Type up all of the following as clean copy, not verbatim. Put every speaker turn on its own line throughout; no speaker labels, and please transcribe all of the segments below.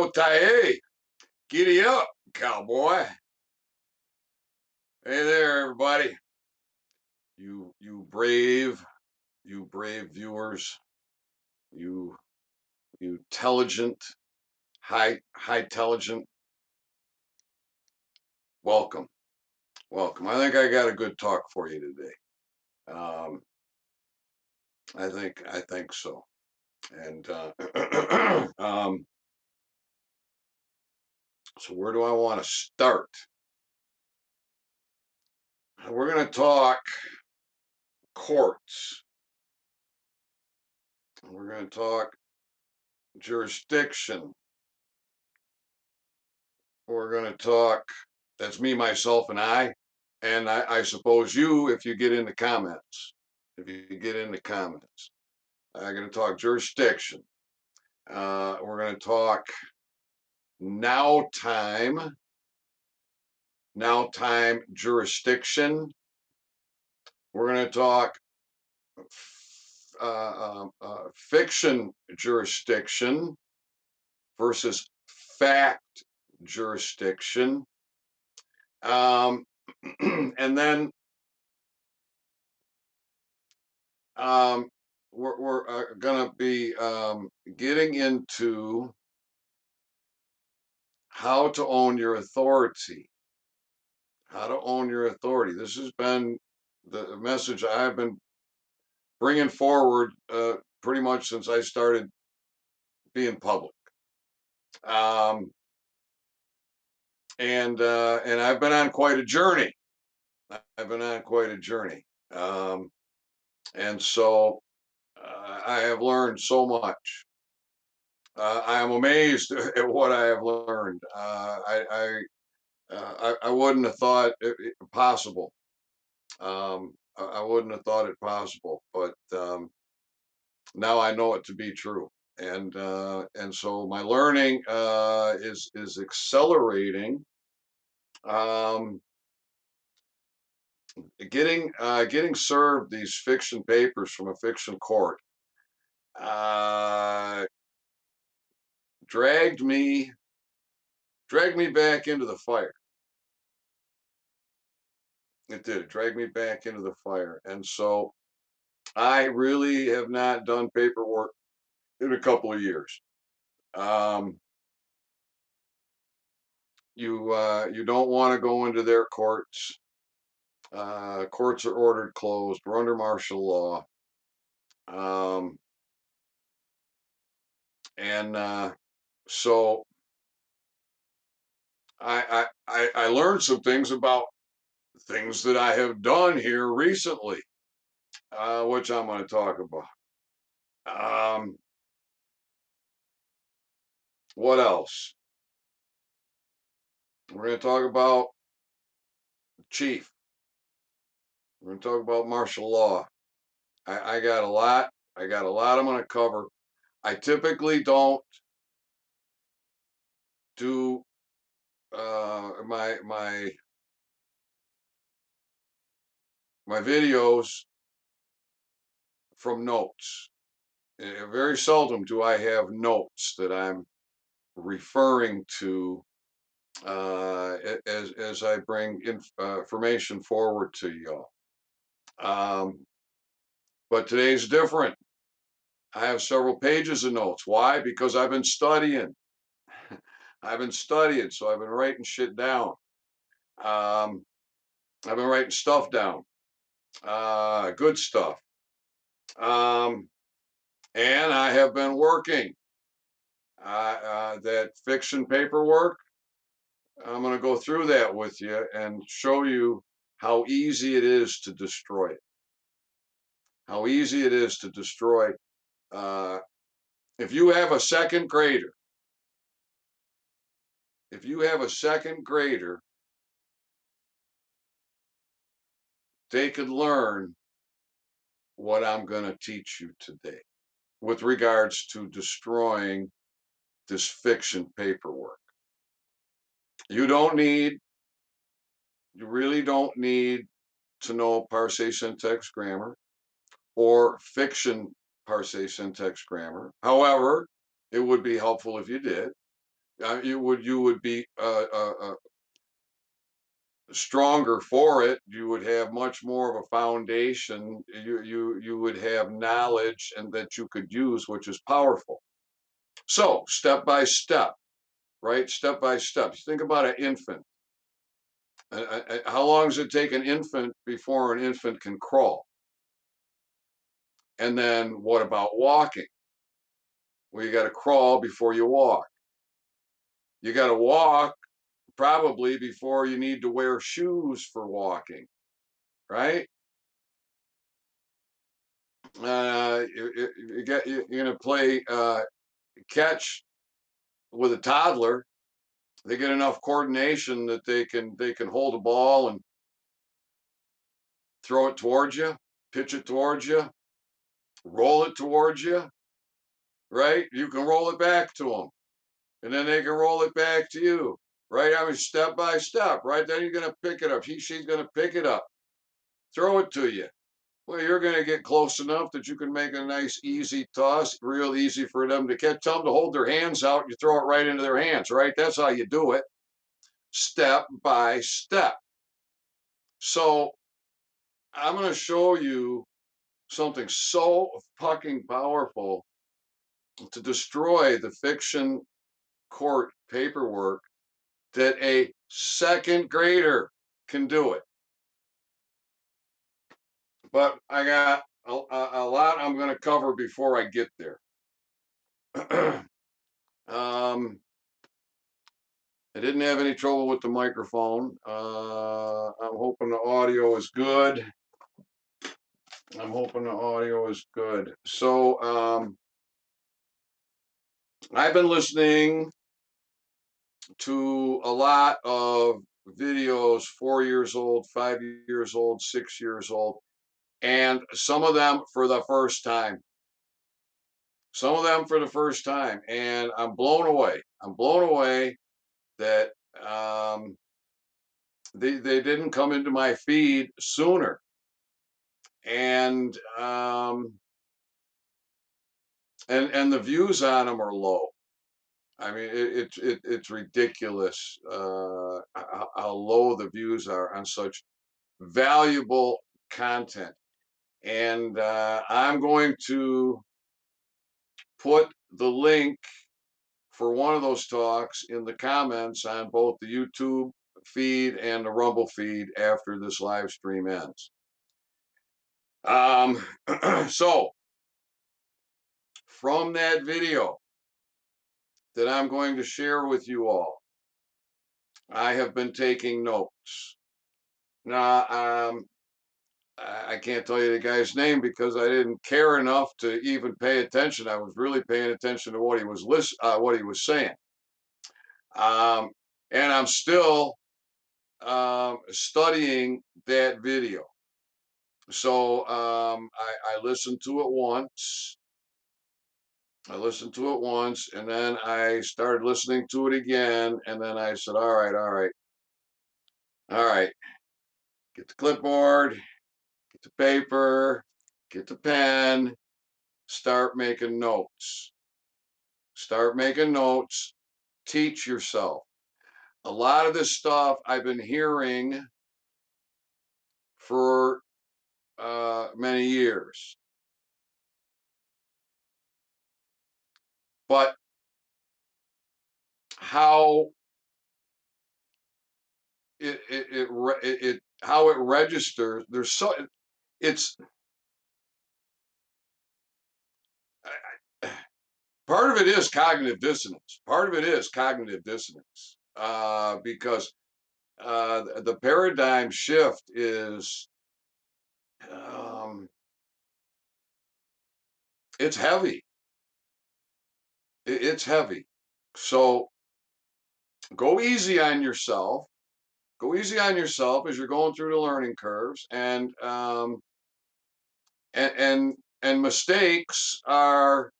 Yotaye, giddy up, cowboy. Hey there, everybody. You you brave viewers, you you intelligent, high intelligent. Welcome, welcome. I think I got a good talk for you today. Um, I think so. And so where do I want to start? We're going to talk courts. We're going to talk jurisdiction. We're going to talk, that's me, myself, and I suppose you, if you get in the comments. If you get in the comments. I'm going to talk jurisdiction. We're going to talk now time jurisdiction. We're going to talk fiction jurisdiction versus fact jurisdiction. And then we're going to be getting into how to own your authority. How to own your authority. This has been the message I've been bringing forward pretty much since I started being public. And I've been on quite a journey. I've been on quite a journey. And so I have learned so much. I am amazed at what I have learned. I wouldn't have thought it possible. I wouldn't have thought it possible, but now I know it to be true. And so my learning is accelerating. Getting served these fiction papers from a fiction court uh, dragged me back into the fire. It did. It dragged me back into the fire. And so I really have not done paperwork in a couple of years. You don't want to go into their courts. Courts are ordered closed. We're under martial law. And so I learned some things about things that I have done here recently, which I'm going to talk about. What else? We're going to talk about chief. We're going to talk about martial law. I got a lot. I got a lot I'm going to cover. I typically don't do my videos from notes. Very seldom do I have notes that I'm referring to as I bring information forward to y'all. But today's different. I have several pages of notes. Why? Because I've been studying. I've been studying, so I've been writing shit down. I've been writing stuff down, good stuff. And I have been working that fiction paperwork. I'm going to go through that with you and show you how easy it is to destroy it. How easy it is to destroy. If you have a second grader, they could learn what I'm going to teach you today with regards to destroying this fiction paperwork. You really don't need to know parsing syntax grammar or fiction parsing syntax grammar. However, it would be helpful if you did. you would be stronger for it. You would have much more of a foundation. You would have knowledge and that you could use, which is powerful. So step by step, right? Step by step. Think about an infant. How long does it take an infant before an infant can crawl? And then what about walking? Well, you got to crawl before you walk. You got to walk probably before you need to wear shoes for walking, right? You're going to play catch with a toddler. They get enough coordination that they can hold a ball and throw it towards you, pitch it towards you, roll it towards you, right? You can roll it back to them, and then they can roll it back to you, right? I mean, step by step, right? Then you're gonna pick it up. She's gonna pick it up, throw it to you. Well, you're gonna get close enough that you can make a nice, easy toss, real easy for them to catch. Tell them to hold their hands out. You throw it right into their hands, right? That's how you do it, step by step. So I'm gonna show you something so fucking powerful to destroy the fiction court paperwork that a second grader can do it. But I got a lot I'm going to cover before I get there. I didn't have any trouble with the microphone. I'm hoping the audio is good. So I've been listening to a lot of videos, 4 years old, 5 years old, 6 years old, and some of them for the first time. And I'm blown away. That they didn't come into my feed sooner. And and the views on them are low. I mean, it's ridiculous how low the views are on such valuable content. And I'm going to put the link for one of those talks in the comments on both the YouTube feed and the Rumble feed after this live stream ends. So from that video that I'm going to share with you all, I have been taking notes. Now, I can't tell you the guy's name because I didn't care enough to even pay attention. I was really paying attention to what he was saying. And I'm still studying that video. So I listened to it once. And then I started listening to it again. And then I said, all right. Get the clipboard, get the paper, get the pen, start making notes. Teach yourself. A lot of this stuff I've been hearing for many years. But how how it registers, it's part of it is cognitive dissonance. Because the paradigm shift is it's heavy. It's heavy. So go easy on yourself. As you're going through the learning curves, and mistakes are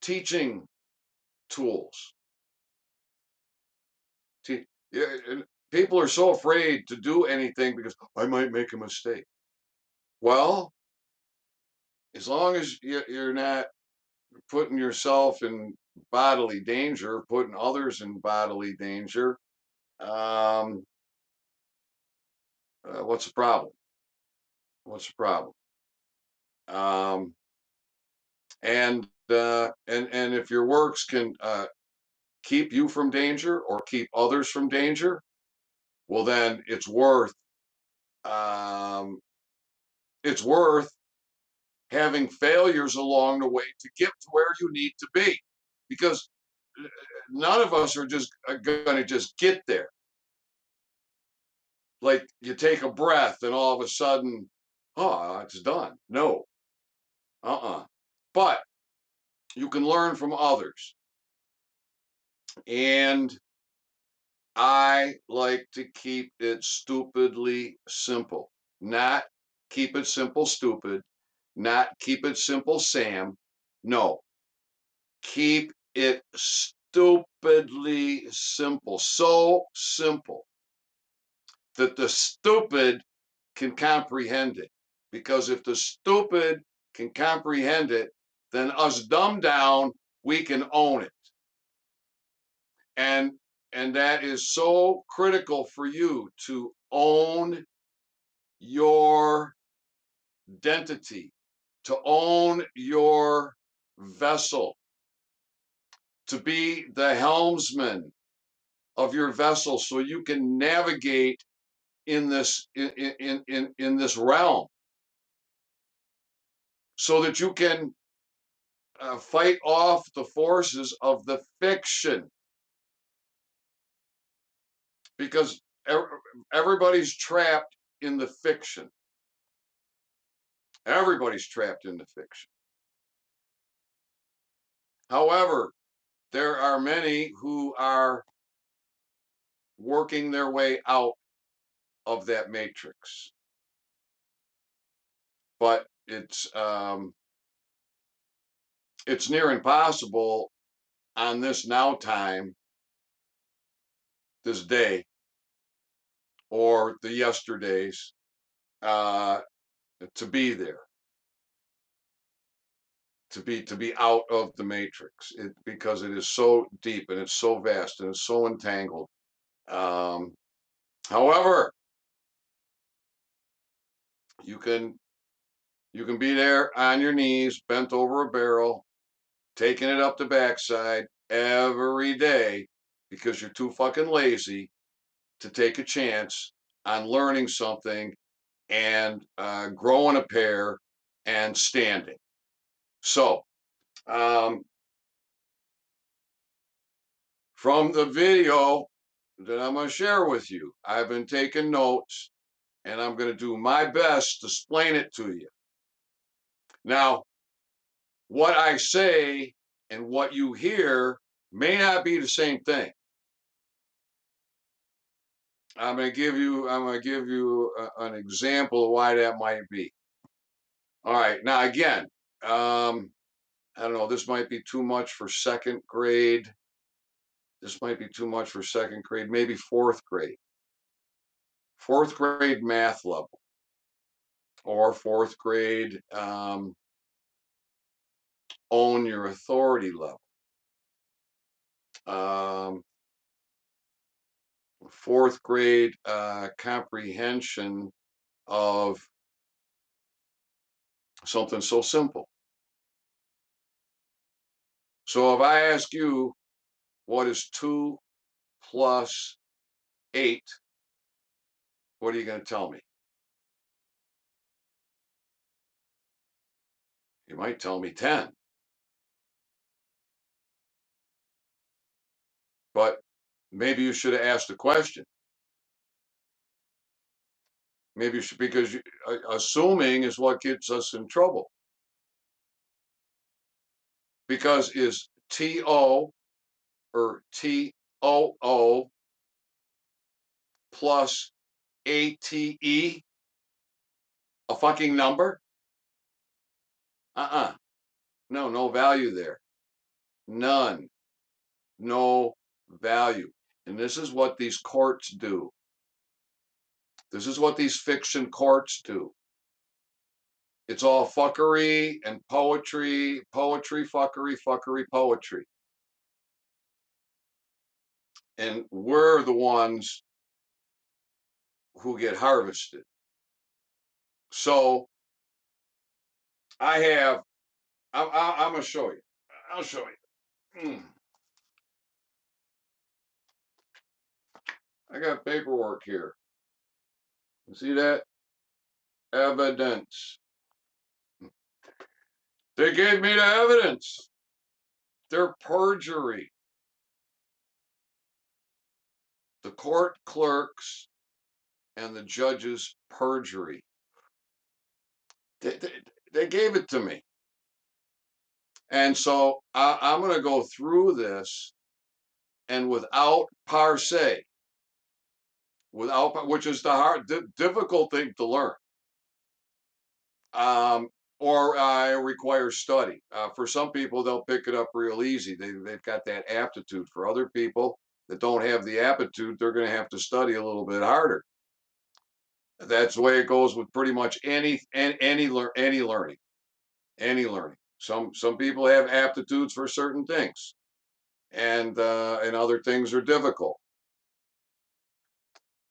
teaching tools. People are so afraid to do anything because I might make a mistake. Well, as long as you're not putting yourself in bodily danger, putting others in bodily danger, um, what's the problem? What's the problem? Um, and if your works can keep you from danger or keep others from danger, well then um, it's worth having failures along the way to get to where you need to be, because none of us are just going to just get there. Like you take a breath and all of a sudden, oh, it's done. No, But you can learn from others. And I like to keep it stupidly simple, not keep it simple, stupid, not keep it simple, Sam. No, keep it stupidly simple, so simple that the stupid can comprehend it. Because if the stupid can comprehend it, then us dumb down, we can own it. And and that is so critical for you to own your identity, to own your vessel, to be the helmsman of your vessel so you can navigate in this realm, so that you can fight off the forces of the fiction, because everybody's trapped in the fiction. Everybody's trapped in the fiction. However, there are many who are working their way out of that matrix, but it's near impossible on this now time, this day, or the yesterdays, uh, to be there, to be out of the matrix, because it is so deep and it's so vast and it's so entangled. Um, however, you can you can be there on your knees, bent over a barrel, taking it up the backside every day because you're too fucking lazy to take a chance on learning something and growing a pair and standing. So, um, from the video that I'm going to share with you, I've been taking notes and I'm going to do my best to explain it to you. Now, what I say and what you hear may not be the same thing. I'm going to give you an example of why that might be. All right. Now, again, I don't know. This might be too much for second grade. This might be too much for second grade, maybe fourth grade math level, or fourth grade own your authority level, um, fourth grade comprehension of something so simple. So if I ask you, what is 2 plus 8, what are you going to tell me? You might tell me 10, but maybe you should have asked a question. Maybe you should, because assuming is what gets us in trouble. Because is TO or TOO plus ATE a fucking number? Uh-uh. No, no value there. None. No value. And this is what these courts do. This is what these fiction courts do. It's all fuckery and poetry, poetry, fuckery, fuckery, poetry. and we're the ones who get harvested. So I have. I'm gonna show you. I'll show you. I got paperwork here. You see that? Evidence. They gave me the evidence. They're perjury. The court clerks and the judges perjury. They, they, they gave it to me. And so I'm going to go through this and without parse, which is the difficult thing to learn, um, or requires study. For some people, they'll pick it up real easy. They've got that aptitude. For other people that don't have the aptitude, they're going to have to study a little bit harder. That's the way it goes with pretty much any learning, any learning. Some people have aptitudes for certain things, and other things are difficult.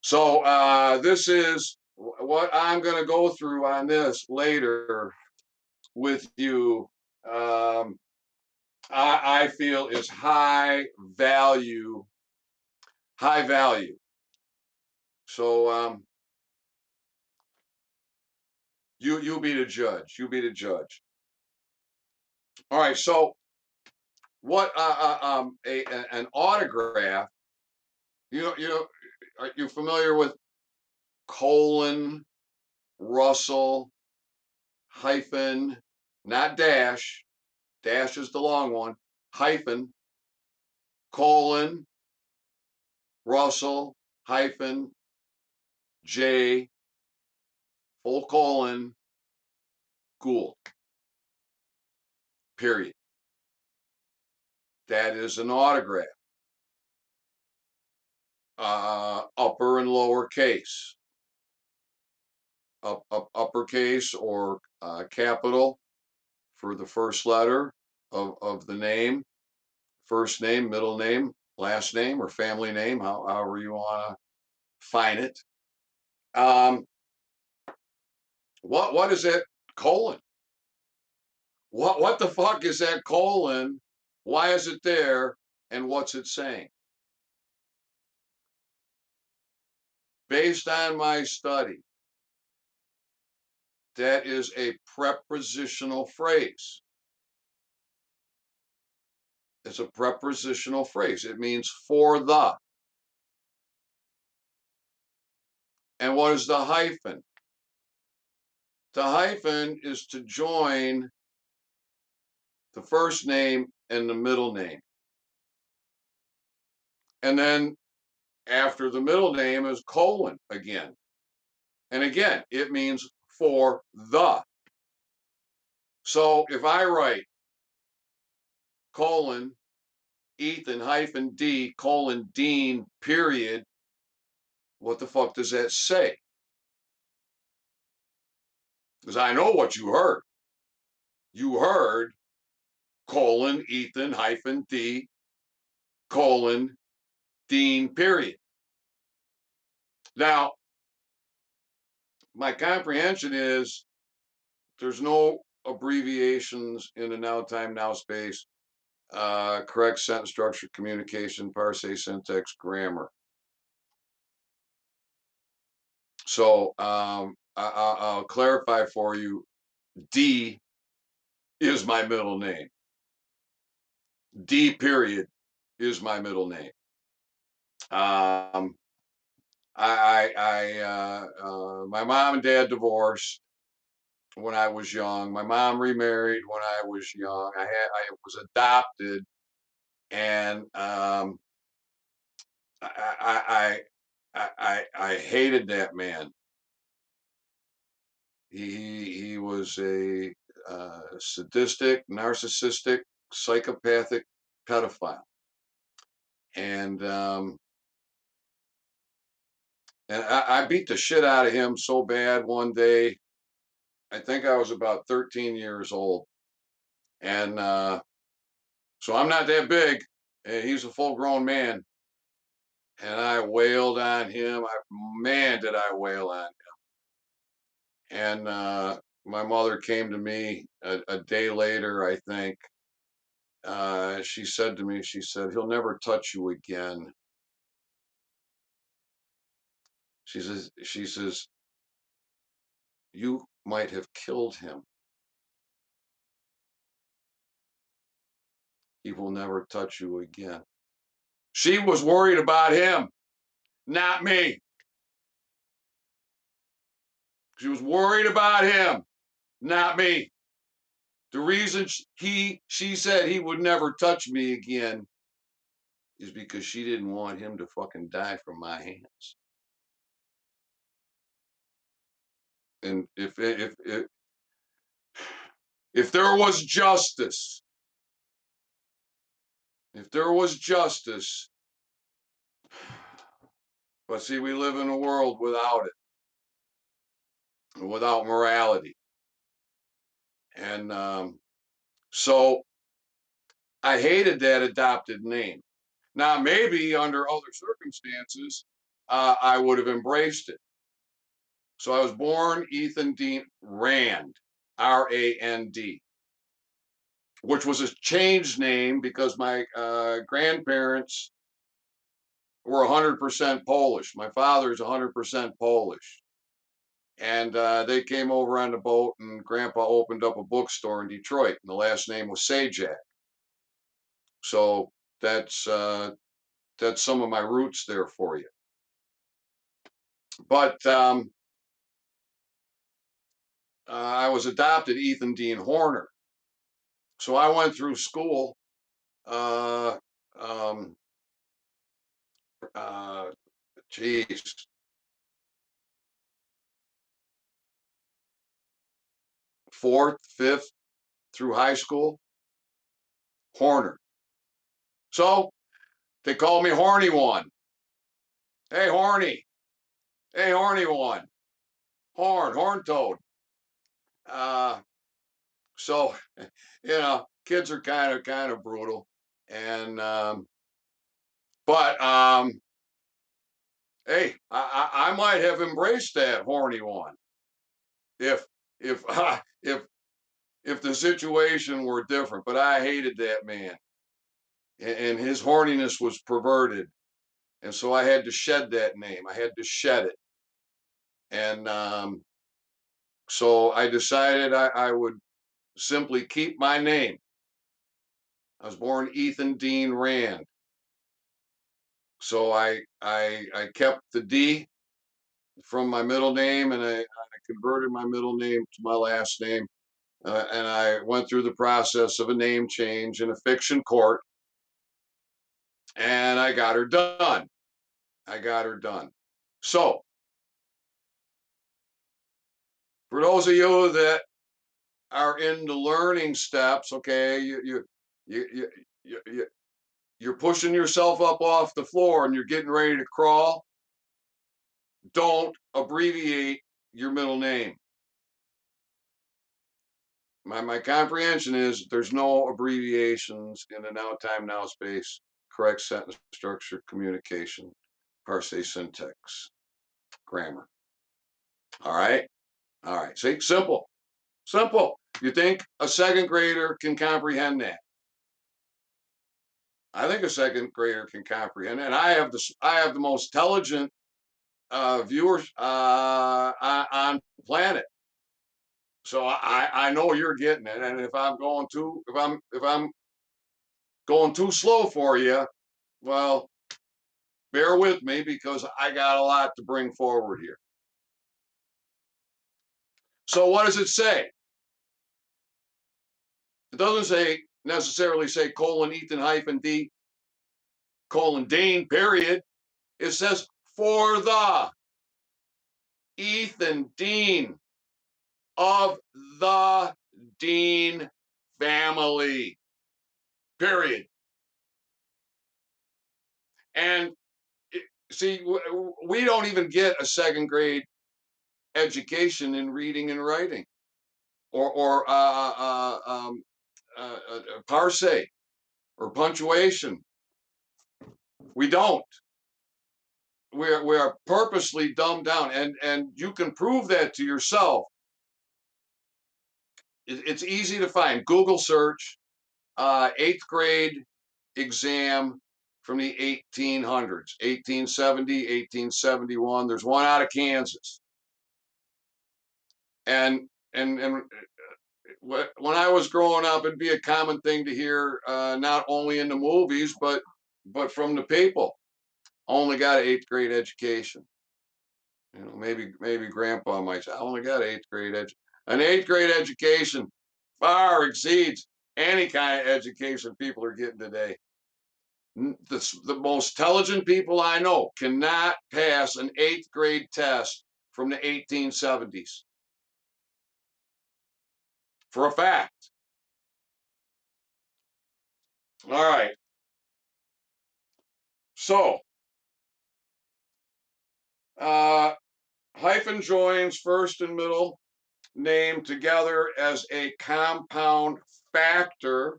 So this is what I'm going to go through on this later with you. Um, I feel is high value. So you be the judge. You be the judge. All right. So what an autograph? Are you familiar with colon, Russell, hyphen, not dash? Dash is the long one. Hyphen, colon, Russell, hyphen, J, full colon, Gould. Period. That is an autograph. Upper and lower case. Uppercase or capital for the first letter of the name, first name, middle name, last name, or family name, however you want to find it. What is that colon? What the fuck is that colon? Why is it there? And what's it saying? Based on my study, that is a prepositional phrase. It's a prepositional phrase. It means for the. And what is the hyphen? The hyphen is to join the first name and the middle name. And then after the middle name is colon again. And again, it means for the. So if I write colon Ethan hyphen D colon Dean period, what the fuck does that say? Because I know what you heard. You heard colon Ethan hyphen D colon Dean period. Now, my comprehension is there's no abbreviations in the now time, now space, correct sentence structure, communication, parse, syntax, grammar. So I'll clarify for you. D is my middle name. D period is my middle name. My mom and dad divorced when I was young. My mom remarried when I was young. I was adopted, and I hated that man. He was a sadistic, narcissistic, psychopathic pedophile, and I beat the shit out of him so bad one day. I think I was about 13 years old, and so I'm not that big. And he's a full-grown man, and I wailed on him. Man, did I wail on him. And my mother came to me a day later, I think. She said to me, she said, "He'll never touch you again." She says, "You might have killed him. He will never touch you again." She was worried about him, not me. She was worried about him, not me. The reason she said he would never touch me again is because she didn't want him to fucking die from my hands. And if there was justice, if there was justice, but see, we live in a world without it, without morality, and so I hated that adopted name. Now, maybe under other circumstances, I would have embraced it. So I was born Ethan Dean Rand, R-A-N-D, which was a changed name because my grandparents were 100% Polish. My father is 100% Polish. And they came over on the boat, and Grandpa opened up a bookstore in Detroit, and the last name was Sajak. So that's uh, that's some of my roots there for you. But I was adopted Ethan Dean Horner. So I went through school, uh, um, uh, geez, fourth, fifth through high school, Horner. So they called me Horny One. Hey, Horny. Hey, Horny One. Horn toad. Uh, so, kids are kind of brutal. And, but, hey, I might have embraced that Horny One if, if, if the situation were different, but I hated that man, and his horniness was perverted, and so I had to shed that name. I had to shed it, and so I decided I would simply keep my name. I was born Ethan Dean Rand, so I kept the D from my middle name, and I converted my middle name to my last name, and I went through the process of a name change in a fiction court, and I got her done. I got her done. So, for those of you that are in the learning steps, okay, you you you you're pushing yourself up off the floor and you're getting ready to crawl. Don't abbreviate your middle name. My comprehension is there's no abbreviations in the now time now space, correct sentence structure, communication, parse syntax, grammar. All right. All right. See, simple. Simple. You think a second grader can comprehend that? I think a second grader can comprehend it. And I have the most intelligent viewers on the planet. So I know you're getting it. And if I'm going too slow for you, well, bear with me because I got a lot to bring forward here. So what does it say? It doesn't necessarily say colon Ethan hyphen D colon Dean period. It says for the Ethan Dean of the Dean family, period. And see, we don't even get a second grade education in reading and writing or parse or punctuation. We don't. we are purposely dumbed down, and you can prove that to yourself. It's easy to find. Google search eighth grade exam from the 1800s, 1870, 1871. There's one out of Kansas. And when I was growing up, it'd be a common thing to hear, not only in the movies, but from the people. Only got an eighth grade education. You know, maybe Grandpa might say, I only got an eighth grade education. An eighth grade education far exceeds any kind of education people are getting today. The most intelligent people I know cannot pass an eighth grade test from the 1870s. For a fact. All right. So, hyphen joins first and middle name together as a compound factor.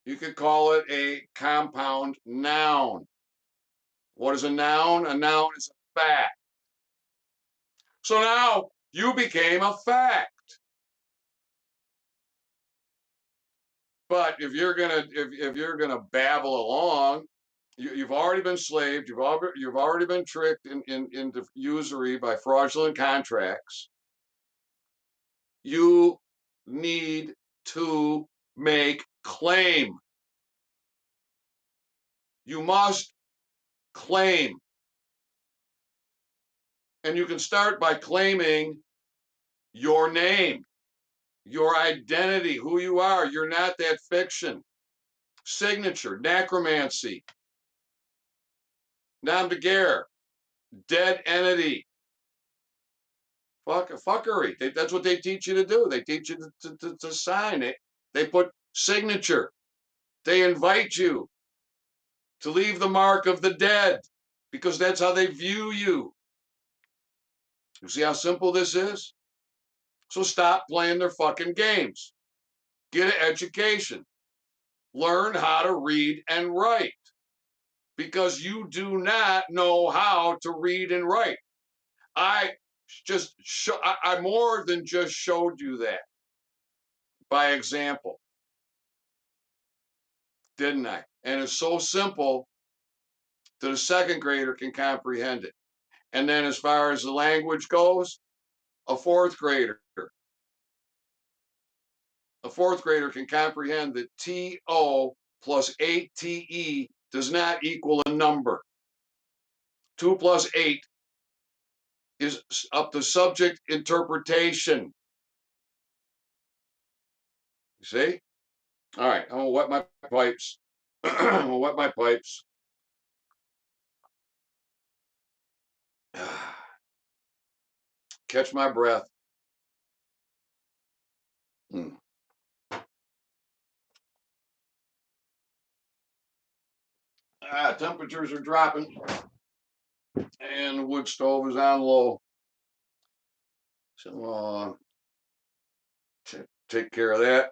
You could call it a compound noun. What is a noun? A noun is a fact. So now you became a fact. But if you're gonna babble along, you've already been slaved. You've already been tricked into usury by fraudulent contracts. You need to make claim. You must claim. And you can start by claiming your name, your identity, who you are. You're not that fiction. Signature, necromancy, nom de guerre, dead entity, fuckery. That's what they teach you to do. They teach you to sign it. They put signature. They invite you to leave the mark of the dead because that's how they view you. You see how simple this is? So stop playing their fucking games. Get an education. Learn how to read and write because you do not know how to read and write. I more than just showed you that by example, didn't I? And it's so simple that a second grader can comprehend it. And then as far as the language goes, a fourth grader, can comprehend that TO plus 8TE does not equal a number. 2 plus 8 is up to subject interpretation. You see? All right, I'm gonna wet my pipes. I'm gonna wet my pipes. Catch my breath. Mm. Temperatures are dropping, and the wood stove is on low. So take care of that.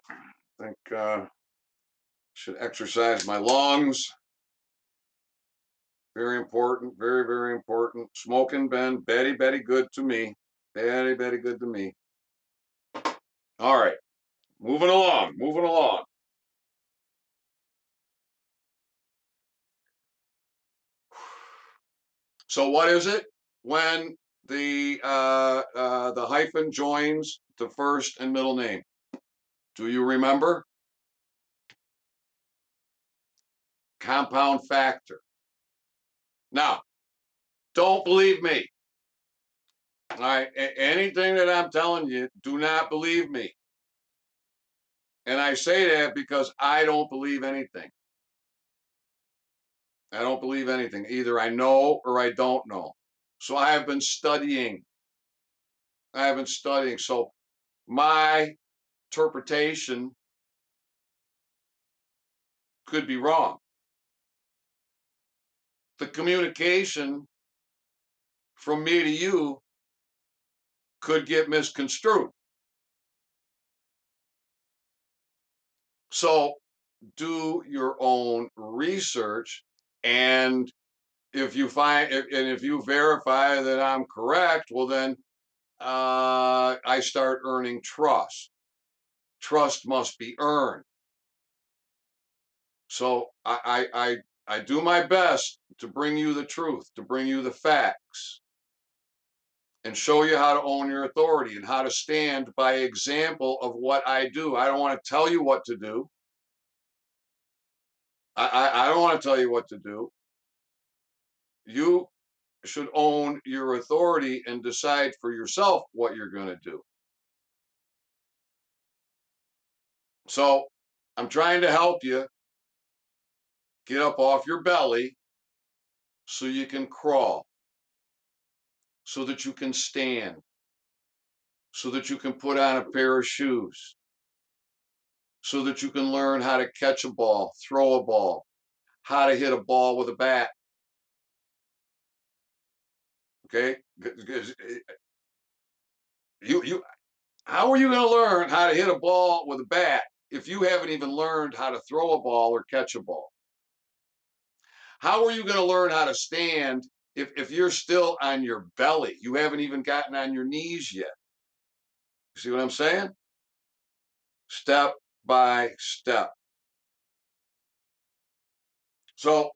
I think should exercise my lungs. Very important, very, very important. Smoking been very, very good to me. Very, very good to me. All right, moving along, moving along. So what is it when the hyphen joins the first and middle name? Do you remember? Compound factor. Now, don't believe me. All right, anything that I'm telling you, do not believe me. And I say that because I don't believe anything. I don't believe anything. Either I know or I don't know. So I have been studying. I have been studying. So my interpretation could be wrong. The communication from me to you could get misconstrued. So do your own research and If you find and if you verify that I'm correct, well then I start earning trust. Trust must be earned. So I do my best to bring you the truth, to bring you the facts, and show you how to own your authority and how to stand by example of what I do. I don't want to tell you what to do. I don't want to tell you what to do. You should own your authority and decide for yourself what you're going to do. So I'm trying to help you get up off your belly so you can crawl, so that you can stand, so that you can put on a pair of shoes, so that you can learn how to catch a ball, throw a ball, how to hit a ball with a bat. Okay, because you how are you going to learn how to hit a ball with a bat if you haven't even learned how to throw a ball or catch a ball? How are you going to learn how to stand if you're still on your belly? You haven't even gotten on your knees yet. You see what I'm saying? Step by step. So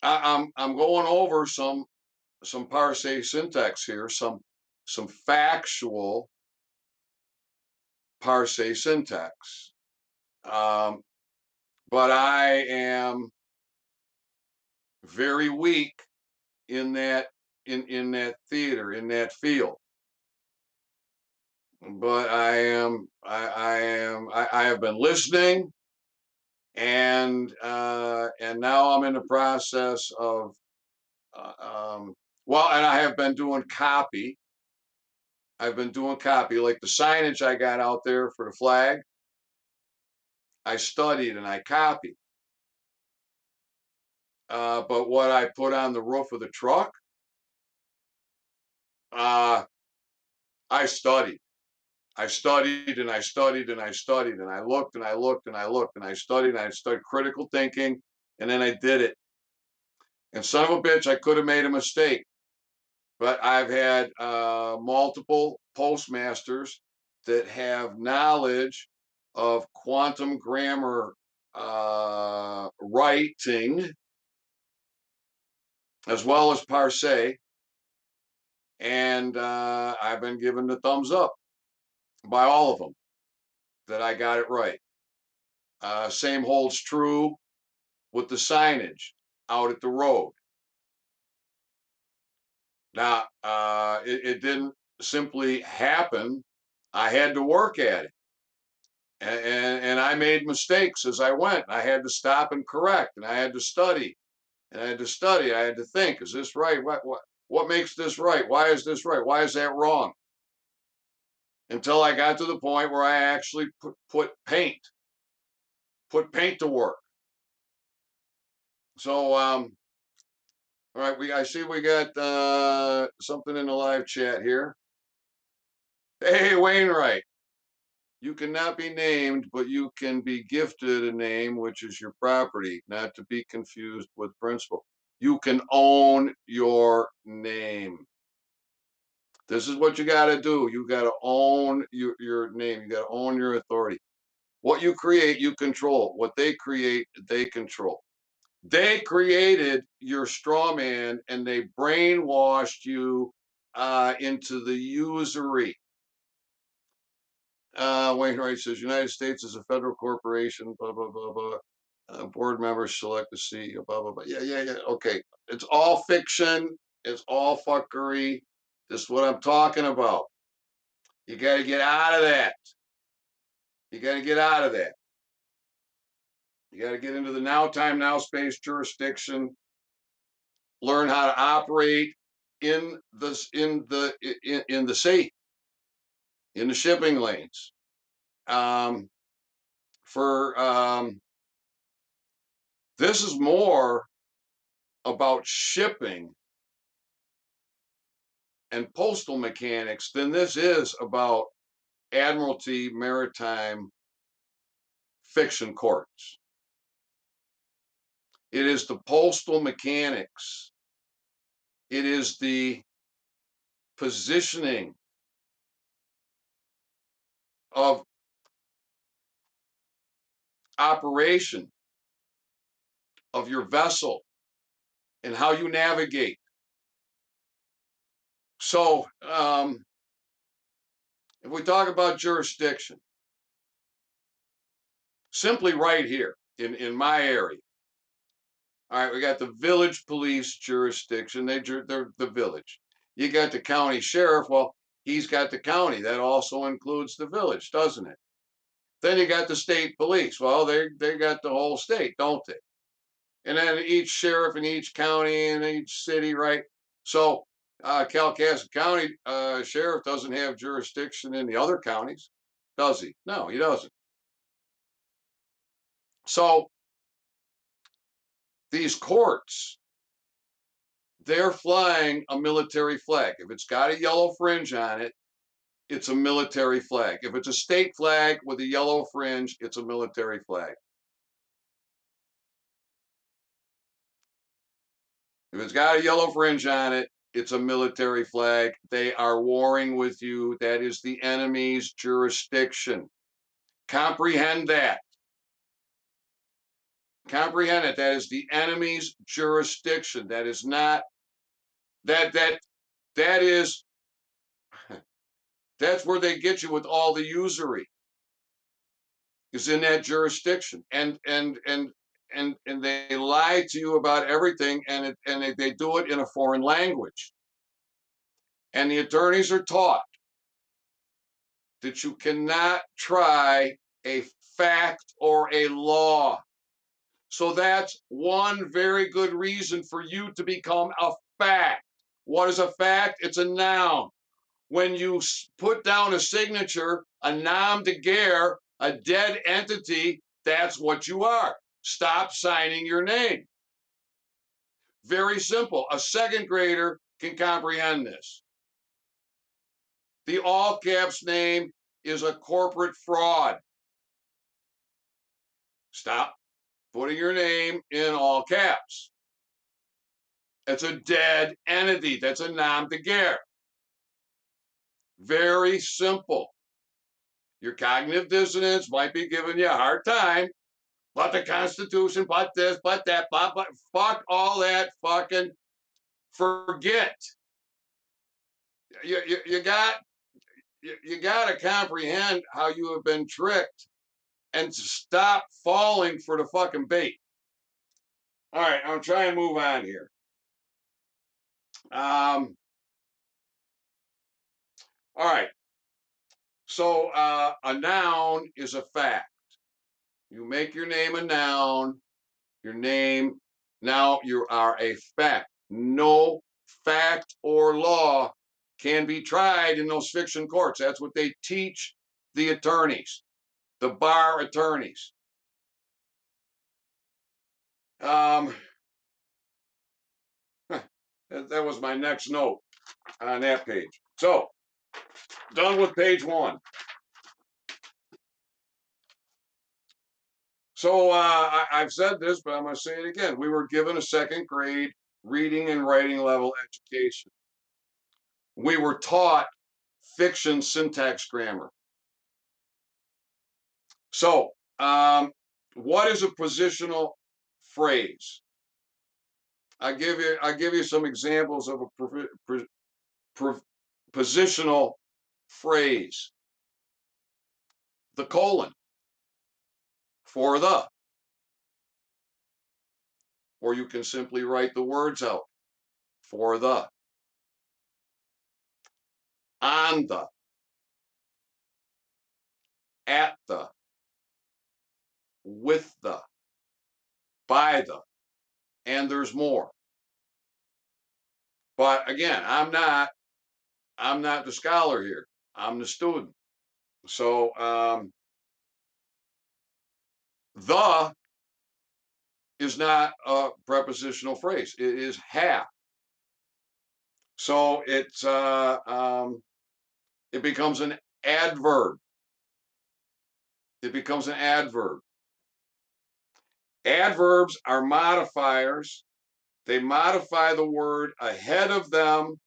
I'm going over some parsing syntax here, some factual parsing syntax. Um, but I am very weak in that in that theater, in that field. But I have been listening, and now I'm in the process of well, and I have been doing copy. I've been doing copy, like the signage I got out there for the flag. I studied and I copied. But what I put on the roof of the truck, uh, I studied. I studied and I studied and I studied and I looked and I looked and I looked and I studied and I studied critical thinking, and then I did it. And son of a bitch, I could have made a mistake, but I've had multiple postmasters that have knowledge of quantum grammar writing as well as parse, and I've been given the thumbs up by all of them that I got it right. Same holds true with the signage out at the road. Now, it didn't simply happen. I had to work at it. And I made mistakes as I went. I had to stop and correct, and I had to study, and I had to study. I had to think: is this right? What makes this right? Why is this right? Why is that wrong? Until I got to the point where I actually put paint to work. So, all right, I see we got something in the live chat here. Hey, Wainwright, you cannot be named, but you can be gifted a name, which is your property, not to be confused with principal. You can own your name. This is what you got to do. You got to own your name. You got to own your authority. What you create, you control. What they create, they control. They created your straw man and they brainwashed you into the usury. Wainwright says United States is a federal corporation, blah, blah, blah, blah. Board members select the CEO, blah, blah, blah. Yeah, yeah, yeah. Okay. It's all fiction. It's all fuckery. This is what I'm talking about. You got to get out of that. You got to get out of that. You got to get into the now time, now space jurisdiction, learn how to operate in the sea, in the shipping lanes. For This is more about shipping and postal mechanics than this is about admiralty maritime fiction courts. It is the postal mechanics. It is the positioning of operation of your vessel and how you navigate. So, if we talk about jurisdiction, simply right here in my area, all right, we got the village police jurisdiction. They're the village. You got the county sheriff. Well, he's got the county. That also includes the village, doesn't it? Then you got the state police. Well, they got the whole state, don't they? And then each sheriff in each county and each city, right? So Calcasieu County sheriff doesn't have jurisdiction in the other counties, does he? No, he doesn't. So these courts, they're flying a military flag. If it's got a yellow fringe on it, it's a military flag. If it's a state flag with a yellow fringe, it's a military flag. If it's got a yellow fringe on it, it's a military flag. They are warring with you. That is the enemy's jurisdiction. Comprehend that. Comprehend it. That is the enemy's jurisdiction. That is not that is that's where they get you with all the usury. Is in that jurisdiction, and they lie to you about everything, and they do it in a foreign language. And the attorneys are taught that you cannot try a fact or a law. So that's one very good reason for you to become a fact. What is a fact? It's a noun. When you put down a signature, a nom de guerre, a dead entity, that's what you are. Stop signing your name. Very simple. A second grader can comprehend this. The all caps name is a corporate fraud. Stop putting your name in all caps. It's a dead entity. That's a nom de guerre. Very simple. Your cognitive dissonance might be giving you a hard time, but the Constitution, but this, but that, but fuck all that fucking forget. You got you got to comprehend how you have been tricked and stop falling for the fucking bait. All right, I'm trying to move on here. All right. So a noun is a fact. You make your name a noun. Your name now you are a fact. No fact or law can be tried in those fiction courts. That's what they teach the attorneys, the bar attorneys. Um, that was my next note on that page. So, done with page one. So, I've said this, but I'm going to say it again. We were given a second grade reading and writing level education. We were taught fiction syntax grammar. So, what is a positional phrase? I give you some examples of a positional phrase. The colon, for the, or you can simply write the words out, for the, on the, at the, with the, by the, and there's more. But again, I'm not the scholar here. I'm the student. So the is not a prepositional phrase. It is have. So it becomes an adverb. It becomes an adverb. Adverbs are modifiers. They modify the word ahead of them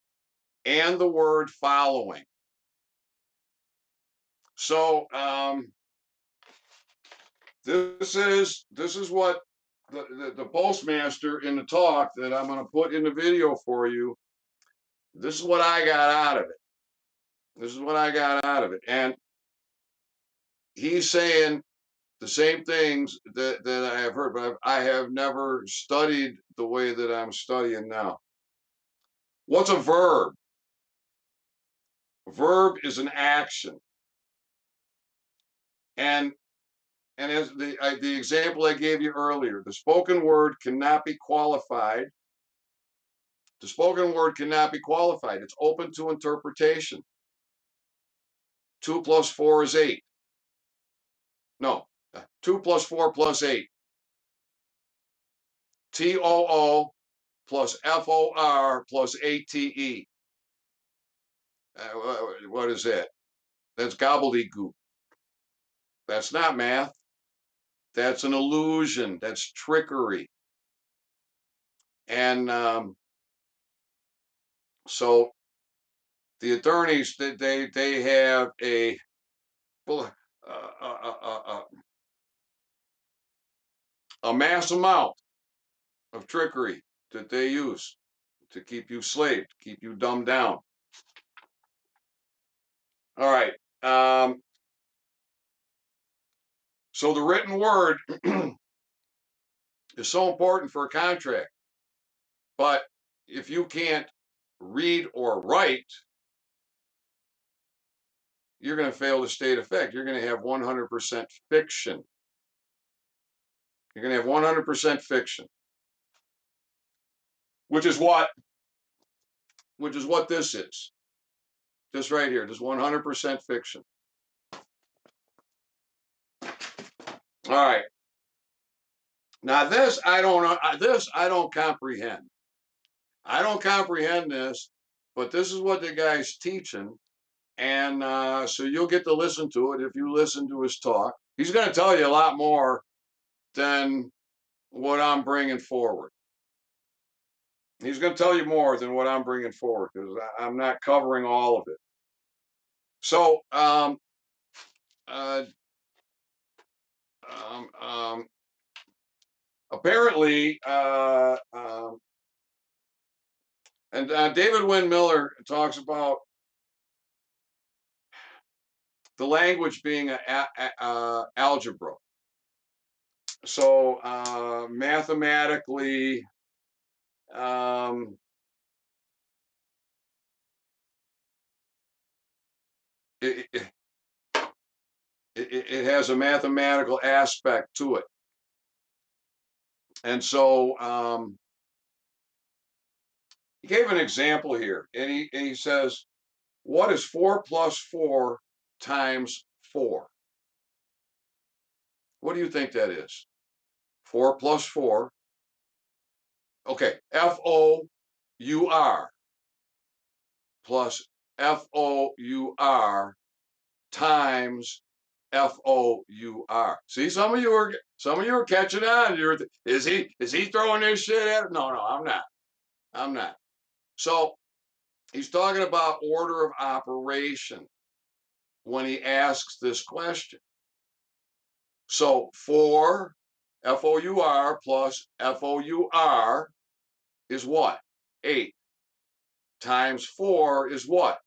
and the word following. So this is what the postmaster in the talk that I'm going to put in the video for you. This is what I got out of it. This is what I got out of it. And he's saying the same things that I have heard, but I have never studied the way that I'm studying now. What's a verb? A verb is an action. And as the example I gave you earlier, the spoken word cannot be qualified. The spoken word cannot be qualified. It's open to interpretation. 2 plus 4 is 8. No, 2 plus 4 plus 8. TOO plus FOR plus ATE. What is that? That's gobbledygook. That's not math. That's an illusion. That's trickery. And so the attorneys, they have a mass amount of trickery that they use to keep you slaved, keep you dumbed down. All right. So the written word is so important for a contract. But if you can't read or write, you're going to fail to state effect. You're going to have 100% fiction. You're going to have 100% fiction, which is what this is. This right here, this 100% fiction. All right. Now this I don't comprehend. I don't comprehend this, but this is what the guy's teaching, and so you'll get to listen to it if you listen to his talk. He's going to tell you a lot more than what I'm bringing forward. He's going to tell you more than what I'm bringing forward because I'm not covering all of it. So apparently, and David Wynn Miller talks about the language being algebra. So mathematically, it has a mathematical aspect to it. And so he gave an example here, and he says, what is 4 plus 4 times 4? What do you think that is? 4 plus 4. Okay, FOUR plus FOUR times FOUR. See, some of you are catching on. Is he throwing this shit at? No, I'm not. I'm not. So he's talking about order of operation when he asks this question. So 4 FOUR plus FOUR is what? 8 times 4 is what?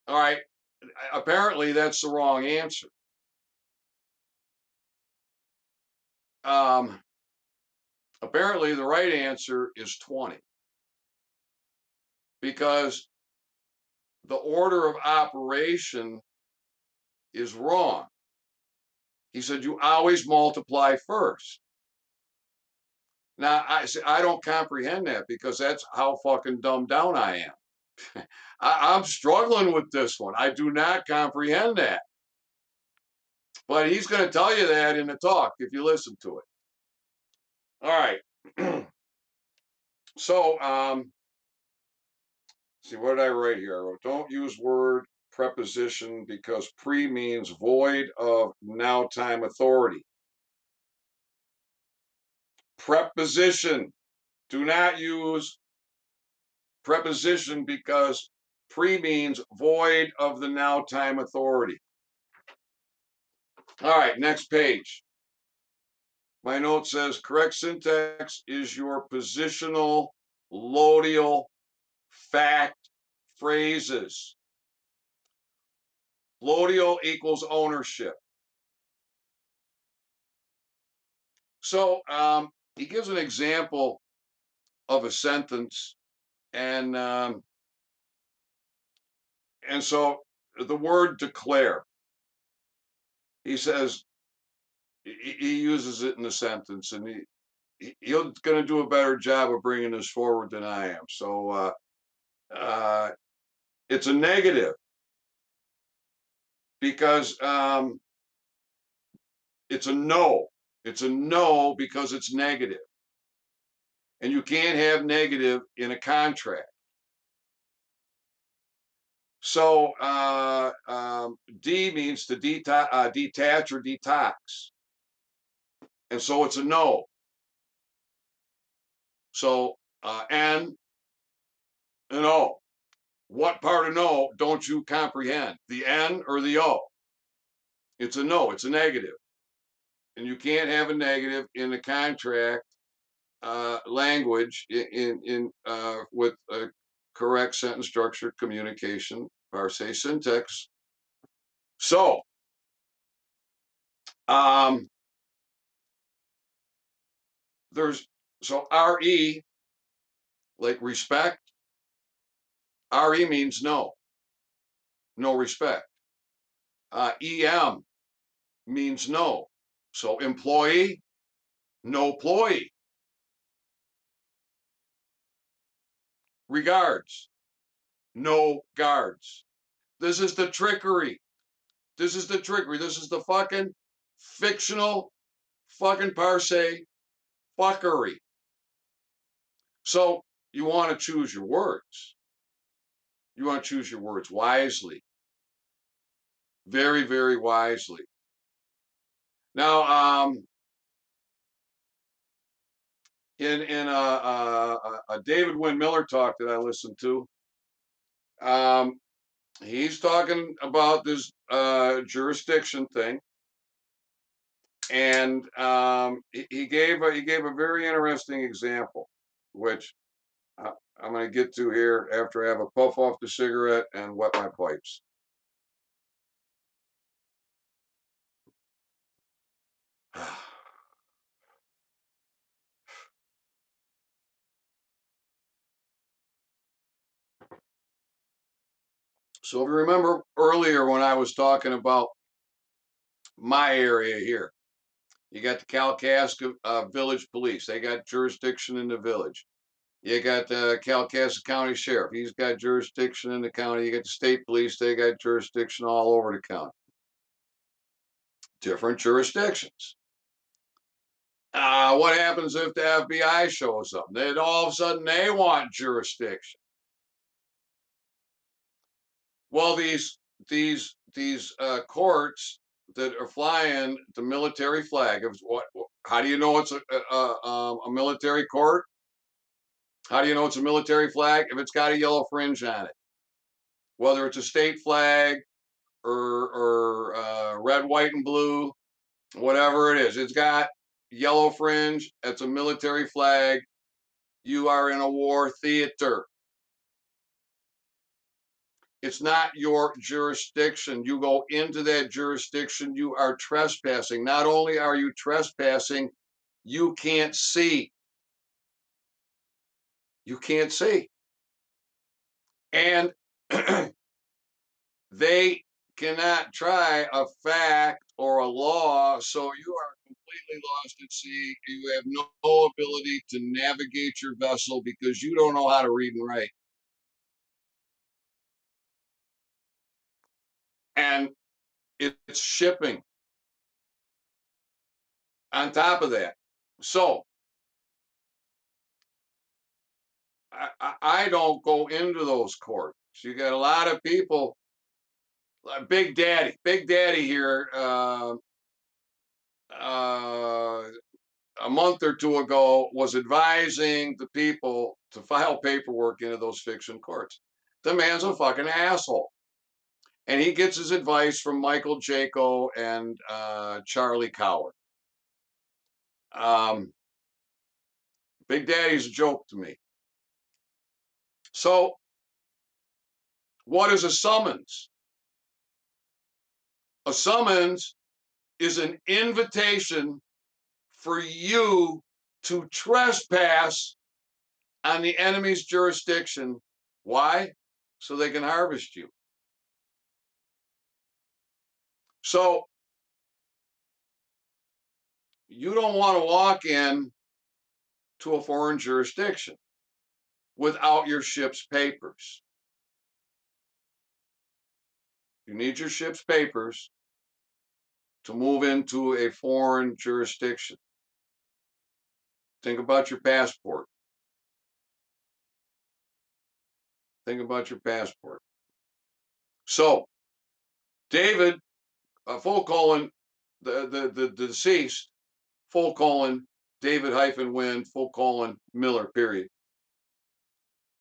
All right. Apparently, that's the wrong answer. Apparently, the right answer is 20 because the order of operation is wrong. He said you always multiply first. Now, I don't comprehend that because that's how fucking dumbed down I am. I'm struggling with this one. I do not comprehend that. But he's going to tell you that in the talk if you listen to it. All right. So, see, what did I write here? I wrote, don't use word preposition because pre means void of now time authority. Preposition. Do not use preposition because pre means void of the now time authority. All right, next page. My note says correct syntax is your positional loadial fact phrases. Loadial equals ownership. So he gives an example of a sentence, and so the word declare. He says he uses it in a sentence, and he's going to do a better job of bringing this forward than I am. So it's a negative because it's a no. It's a no because it's negative. And you can't have negative in a contract. So D means to detach or detox. And so it's a no. So N and O. What part of no don't you comprehend? The N or the O? It's a no, it's a negative. And you can't have a negative in the contract language in with a correct sentence structure, communication, parse syntax. So there's so RE, like respect. RE means no, no respect. EM means no. So employee, no employee. Regards, no guards. This is the trickery. This is the trickery. This is the fucking fictional fucking parse fuckery. So you want to choose your words. You want to choose your words wisely. Very, very wisely. Now, in a David Wynn Miller talk that I listened to, he's talking about this jurisdiction thing, and he gave a very interesting example, which I'm going to get to here after I have a puff off the cigarette and wet my pipes. So if you remember earlier when I was talking about my area here, you got the Kalkaska Village Police. They got jurisdiction in the village. You got the Kalkaska County Sheriff. He's got jurisdiction in the county. You got the state police. They got jurisdiction all over the county. Different jurisdictions. What happens if the FBI shows up? Then all of a sudden they want jurisdiction. Well, these courts that are flying the military flag. What? How do you know it's a military court? How do you know it's a military flag? If it's got a yellow fringe on it, whether it's a state flag or red, white, and blue, whatever it is, it's got yellow fringe. It's a military flag. You are in a war theater. It's not your jurisdiction. You go into that jurisdiction, you are trespassing. Not only are you trespassing, you can't see. You can't see. And they cannot try a fact or a law, so you are completely lost at sea. You have no ability to navigate your vessel because you don't know how to read and write. And it's shipping on top of that. So I don't go into those courts. You got a lot of people Big Daddy here, uh, a month or two ago was advising the people to file paperwork into those fiction courts. The man's a fucking asshole. And he gets his advice from Michael Jaco and Charlie Coward. Um, Big Daddy's a joke to me. So, what is a summons? A summons is an invitation for you to trespass on the enemy's jurisdiction. Why? So they can harvest you. So you don't want to walk in to a foreign jurisdiction without your ship's papers. You need your ship's papers to move into a foreign jurisdiction. Think about your passport. Think about your passport. So David, full colon, the deceased, full colon, David hyphen Wynn, full colon, Miller, period.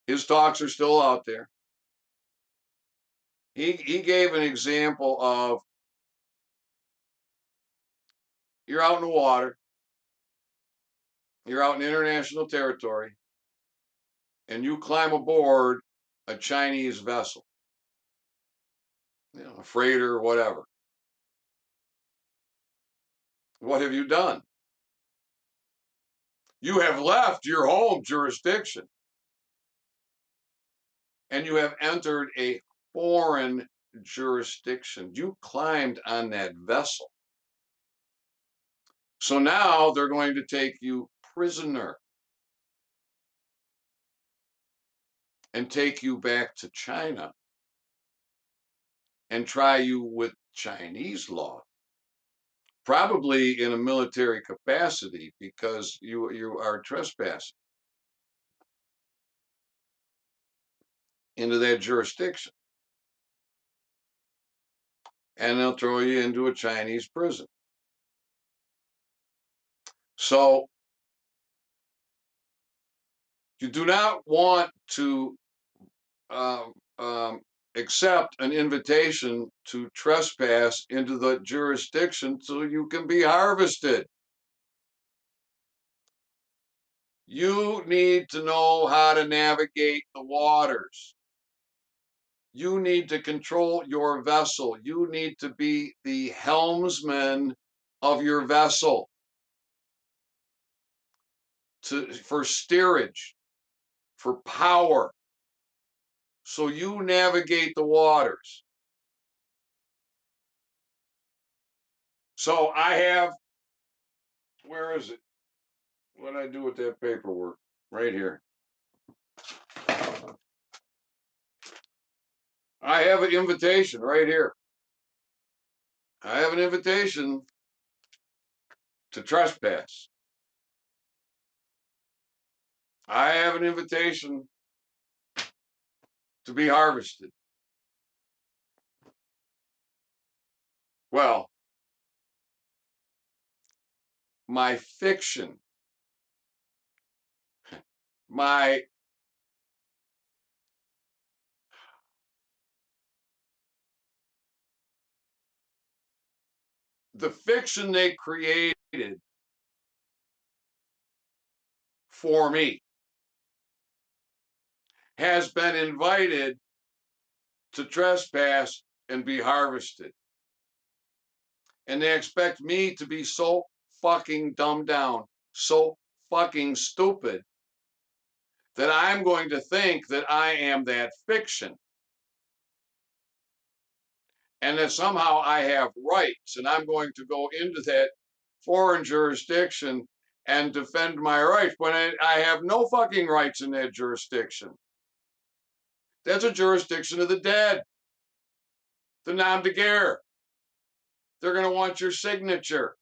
His talks are still out there. He gave an example of you're out in the water, you're out in international territory, and you climb aboard a Chinese vessel, a freighter, whatever. What have you done? You have left your home jurisdiction and you have entered a foreign jurisdiction. You climbed on that vessel. So now they're going to take you prisoner and take you back to China and try you with Chinese law, probably in a military capacity because you are trespassing into that jurisdiction. And they'll throw you into a Chinese prison. So you do not want to um, um, accept an invitation to trespass into the jurisdiction so you can be harvested. You need to know how to navigate the waters. You need to control your vessel. You need to be the helmsman of your vessel for steerage, for power. So you navigate the waters. So I have, where is it? What did I do with that paperwork? Right here. I have an invitation right here. I have an invitation to trespass. I have an invitation to be harvested. Well, my fiction, my the fiction they created for me has been invited to trespass and be harvested. And they expect me to be so fucking dumbed down, so fucking stupid, that I'm going to think that I am that fiction and that somehow I have rights and I'm going to go into that foreign jurisdiction and defend my rights when I have no fucking rights in that jurisdiction. That's a jurisdiction of the dead, the nom de guerre. They're going to want your signature.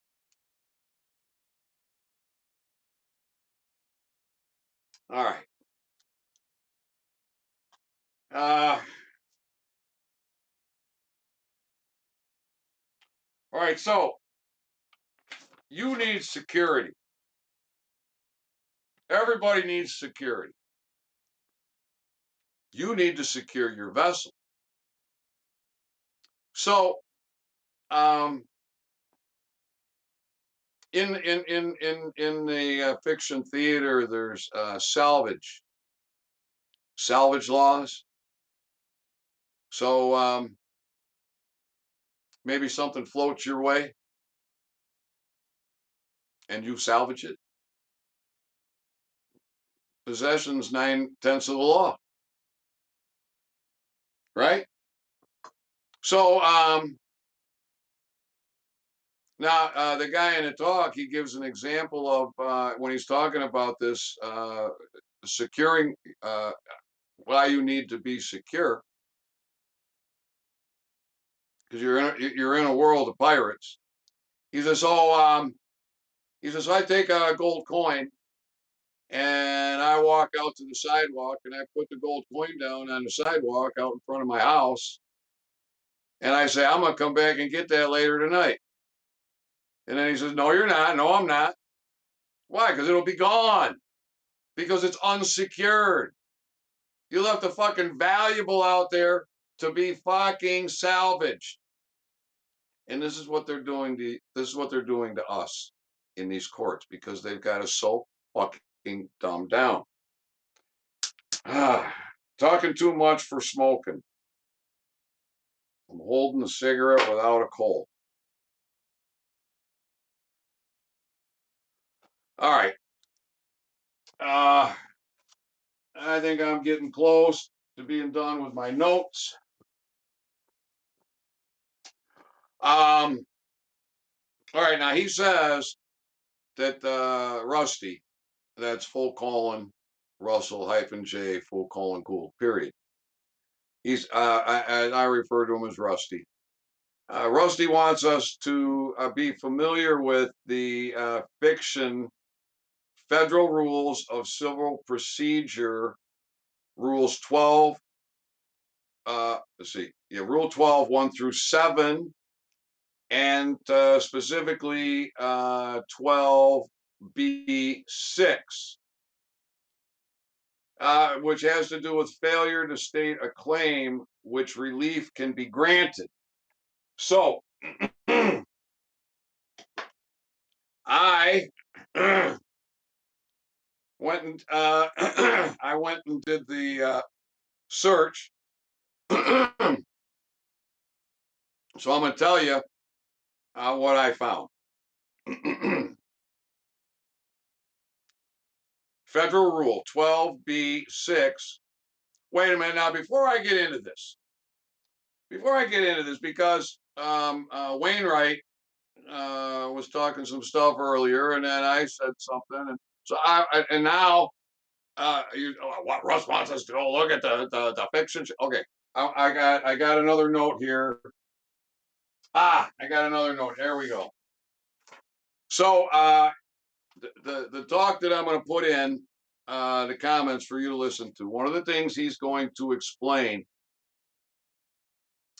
All right. Uh, All right, so you need security. Everybody needs security. You need to secure your vessel. So, um, in the fiction theater, there's salvage laws. So maybe something floats your way and you salvage it. Possession's 9/10 of the law, right? So now the guy in the talk, he gives an example of when he's talking about this securing why you need to be secure because you're in a world of pirates. He says, he says, I take a gold coin and I walk out to the sidewalk and I put the gold coin down on the sidewalk out in front of my house. And I say, I'm going to come back and get that later tonight. And then he says, no, you're not. No, I'm not. Why? Because it'll be gone. Because it's unsecured. You left the fucking valuable out there to be fucking salvaged. And this is what they're doing to us in these courts because they've got us so fucking dumbed down. Talking too much for smoking. I'm holding a cigarette without a coal. All right. I think I'm getting close to being done with my notes. All right. Now he says that Rusty, that's full colon Russell hyphen J full colon cool period. He's I refer to him as Rusty. Rusty wants us to be familiar with the fiction Federal Rules of Civil Procedure, Rules 12. Let's see, yeah, Rule 12, 1 through 7, and specifically 12B6, which has to do with failure to state a claim which relief can be granted. So, I went and I went and did the search. So I'm going to tell you what I found. Federal Rule 12B6. Wait a minute now. Before I get into this, because Wainwright was talking some stuff earlier, and then I said something, and so and now what Russ wants us to go look at the fiction. Okay, I got another note here. I got another note. There we go. So the talk that I'm going to put in the comments for you to listen to. One of the things he's going to explain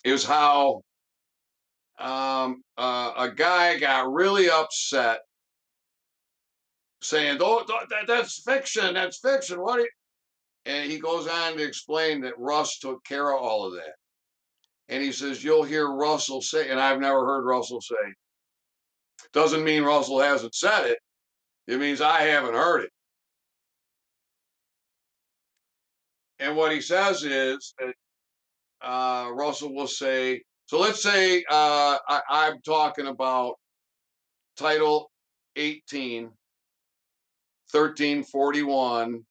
is how a guy got really upset saying, "Oh, that's fiction. That's fiction." What? And he goes on to explain that Russ took care of all of that. And he says, "You'll hear Russell say," and I've never heard Russell say. Doesn't mean Russell hasn't said it. It means I haven't heard it. And what he says is that Russell will say, so let's say I'm talking about Title 18, 1341,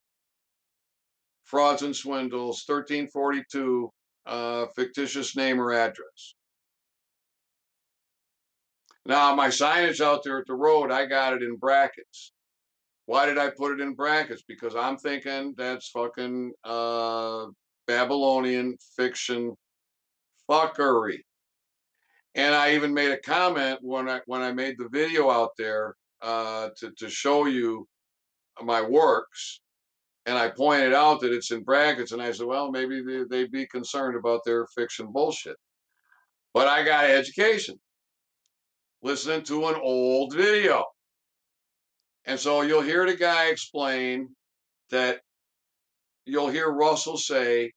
frauds and swindles, 1342, fictitious name or address. Now, my signage out there at the road, I got it in brackets. Why did I put it in brackets? Because I'm thinking that's fucking Babylonian fiction fuckery. And I even made a comment when I made the video out there to show you my works, and I pointed out that it's in brackets, and I said, well, maybe they'd be concerned about their fiction bullshit. But I got education. listening to an old video. And so you'll hear the guy explain that you'll hear Russell say,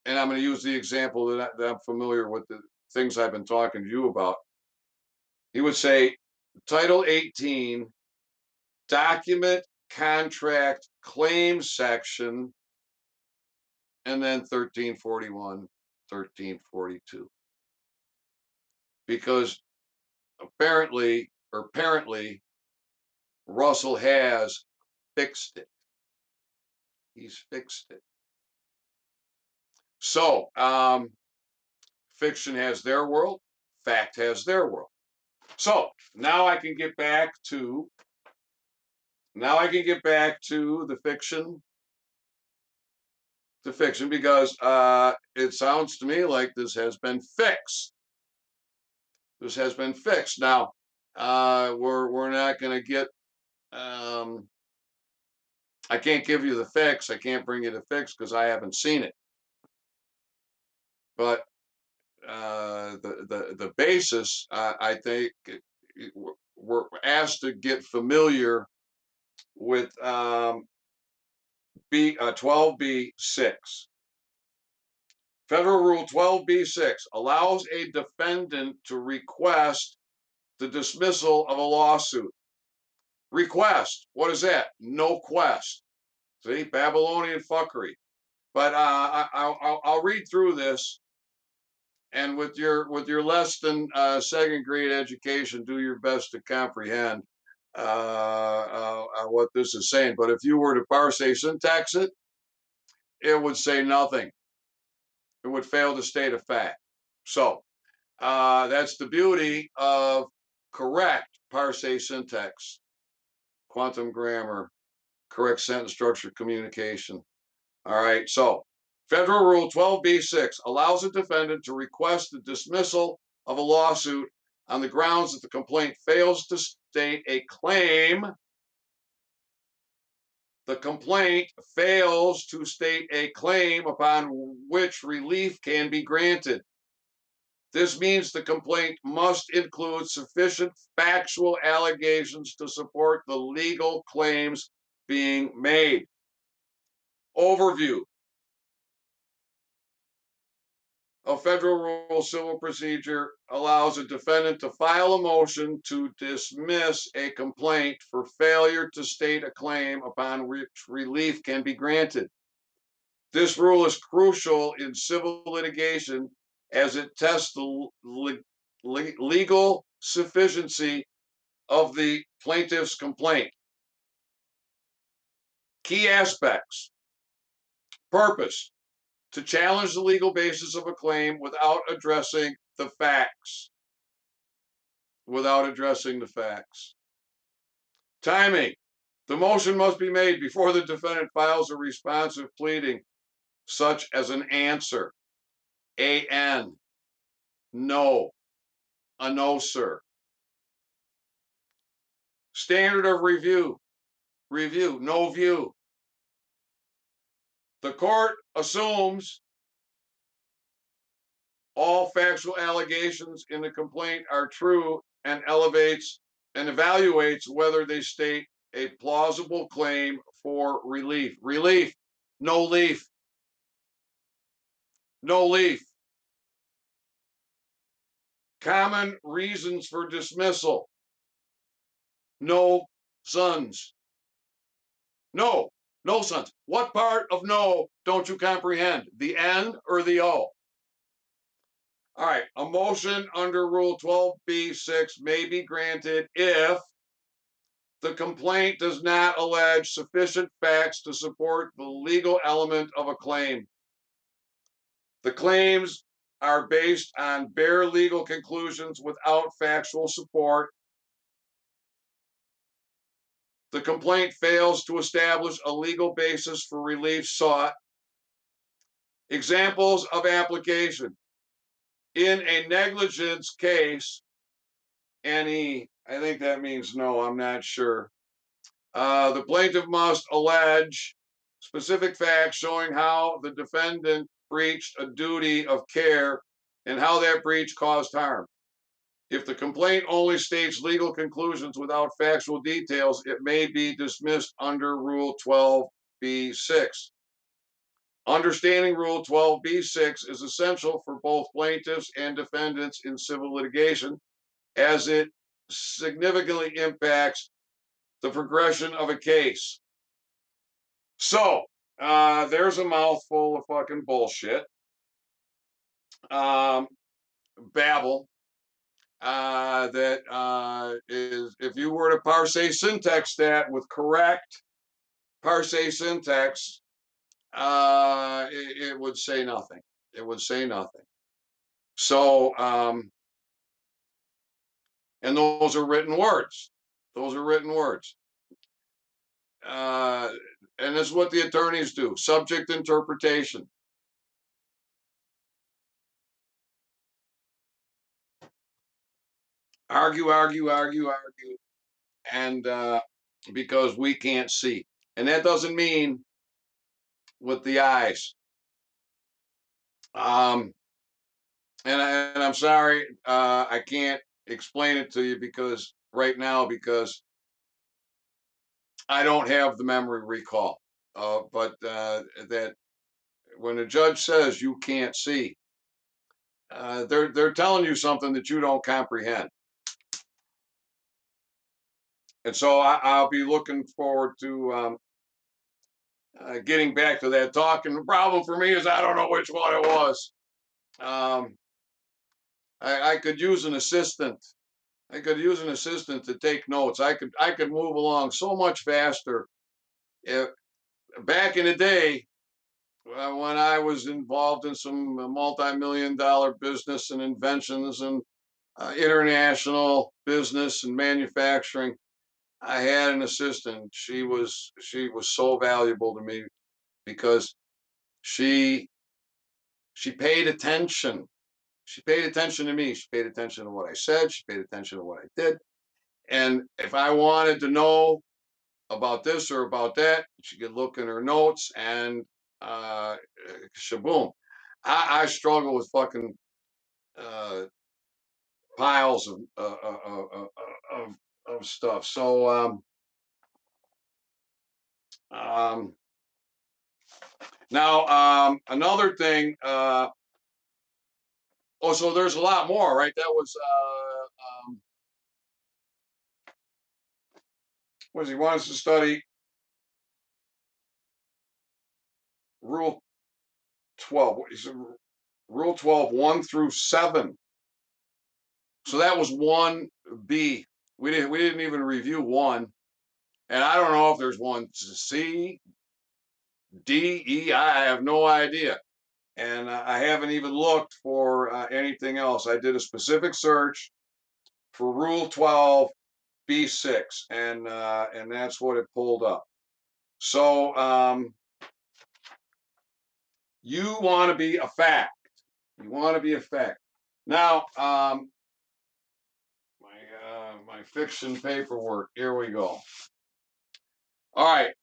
and I'm going to use the example that I'm familiar with the things I've been talking to you about. He would say, Title 18, document, contract, claim section, and then 1341, 1342. Because apparently, Russell has fixed it. He's fixed it. So, fiction has their world, fact has their world. So now I can get back to the fiction because it sounds to me like this has been fixed. This has been fixed. Now we're not going to get. I can't give you the fix. I can't bring you the fix because I haven't seen it. But the basis, I think, we're asked to get familiar with B 12B6. Federal Rule 12B6 allows a defendant to request the dismissal of a lawsuit. Request. What is that? No quest. See, Babylonian fuckery. But I'll read through this, and with your less than second grade education, do your best to comprehend what this is saying. But if you were to parse syntax it, it would say nothing. It would fail to state a fact. So that's the beauty of correct parse syntax, quantum grammar, correct sentence structure communication. All right, so Federal Rule 12B6 allows a defendant to request the dismissal of a lawsuit on the grounds that the complaint fails to state a claim. The complaint fails to state a claim upon which relief can be granted. This means the complaint must include sufficient factual allegations to support the legal claims being made. Overview. A federal rule civil procedure allows a defendant to file a motion to dismiss a complaint for failure to state a claim upon which relief can be granted. This rule is crucial in civil litigation as it tests the legal sufficiency of the plaintiff's complaint. Key aspects. Purpose. To challenge the legal basis of a claim without addressing the facts. Timing. The motion must be made before the defendant files a responsive pleading, such as an answer, AN, no, a no, sir. Standard of review, no view. The court assumes all factual allegations in the complaint are true and evaluates whether they state a plausible claim for relief. Relief, no leaf. No leaf. Common reasons for dismissal. No sons. No sons. What part of no don't you comprehend? The N or the O? All right, a motion under Rule 12B6 may be granted if the complaint does not allege sufficient facts to support the legal element of a claim. The claims are based on bare legal conclusions without factual support. The complaint fails to establish a legal basis for relief sought. Examples of application. In a negligence case, any, I think that means no, I'm not sure. The plaintiff must allege specific facts showing how the defendant breached a duty of care and how that breach caused harm. If the complaint only states legal conclusions without factual details, it may be dismissed under Rule 12b-6. Understanding Rule 12b-6 is essential for both plaintiffs and defendants in civil litigation, as it significantly impacts the progression of a case. So, there's a mouthful of fucking bullshit. Um, babble that is, if you were to parse syntax that with correct parse syntax, it would say nothing. It would say nothing. So, and those are written words. Those are written words. Uh, and this is what the attorneys do: subject interpretation. Argue, argue, argue, argue, and because we can't see, and that doesn't mean with the eyes. Um, and I'm sorry, I can't explain it to you because right now, because I don't have the memory recall. But that when a judge says you can't see, they're telling you something that you don't comprehend. And so I'll be looking forward to getting back to that talk. And the problem for me is I don't know which one it was. Um, I could use an assistant. I could use an assistant to take notes. I could move along so much faster. If, back in the day, when I was involved in some multi-million-dollar business and inventions and international business and manufacturing, I had an assistant. She was so valuable to me because she she paid attention. She paid attention to me. She paid attention to what I said. She paid attention to what I did. And if I wanted to know about this or about that, she could look in her notes and uh, shaboom. I struggle with fucking uh, piles of stuff. So um, now another thing. Oh, so there's a lot more, right? That was was he wants to study Rule 12. What is it? Rule 12, 1 through 7. So that was 1B. We didn't even review 1. And I don't know if there's 1C, D, E. I have no idea. And I haven't even looked for anything else. I did a specific search for Rule 12B-6, and that's what it pulled up. So you want to be a fact. You want to be a fact. Now, my fiction paperwork. Here we go. All right.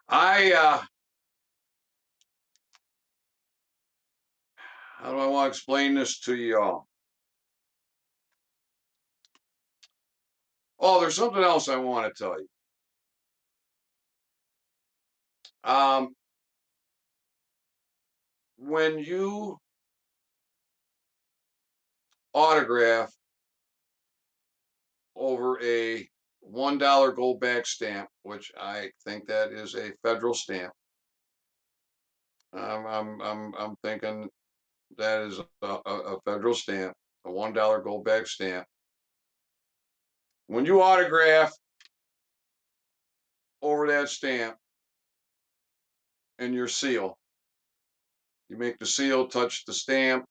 I how do I want to explain this to y'all? Oh, there's something else I want to tell you. When you autograph over a $1 gold back stamp, which I think that is a federal stamp. I'm thinking that is a federal stamp, a $1 gold back stamp. When you autograph over that stamp and your seal, you make the seal touch the stamp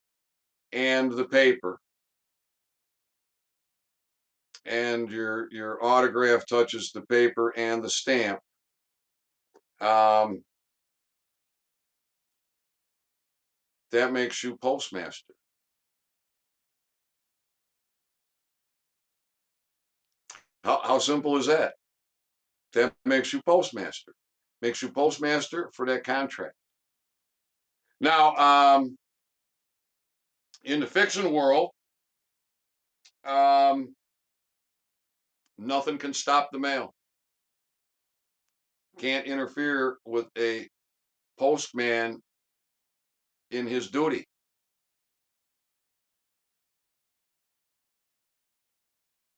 and the paper, and your autograph touches the paper and the stamp. That makes you postmaster. How simple is that? That makes you postmaster. Makes you postmaster for that contract. Now, In the fiction world, um, nothing can stop the mail. Can't interfere with a postman in his duty.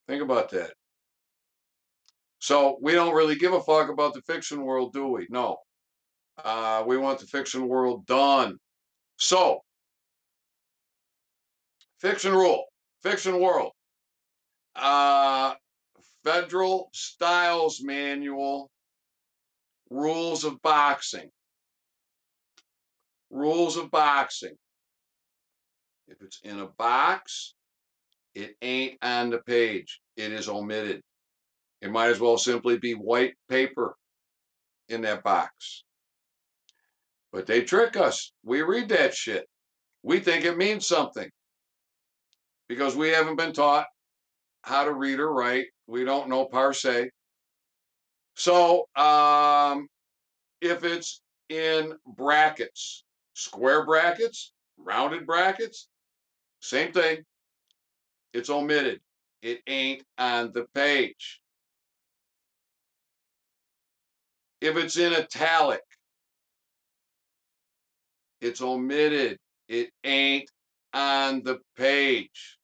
Think about that. So we don't really give a fuck about the fiction world, do we? No. We want the fiction world done. So, fiction rule, fiction world. Uh, Federal Styles Manual, rules of boxing. Rules of boxing. If it's in a box, it ain't on the page. It is omitted. It might as well simply be white paper in that box. But they trick us. We read that shit. We think it means something because we haven't been taught how to read or write. We don't know par se. So if it's in brackets, square brackets, rounded brackets, same thing. It's omitted. It ain't on the page. If it's in italic, it's omitted. It ain't on the page.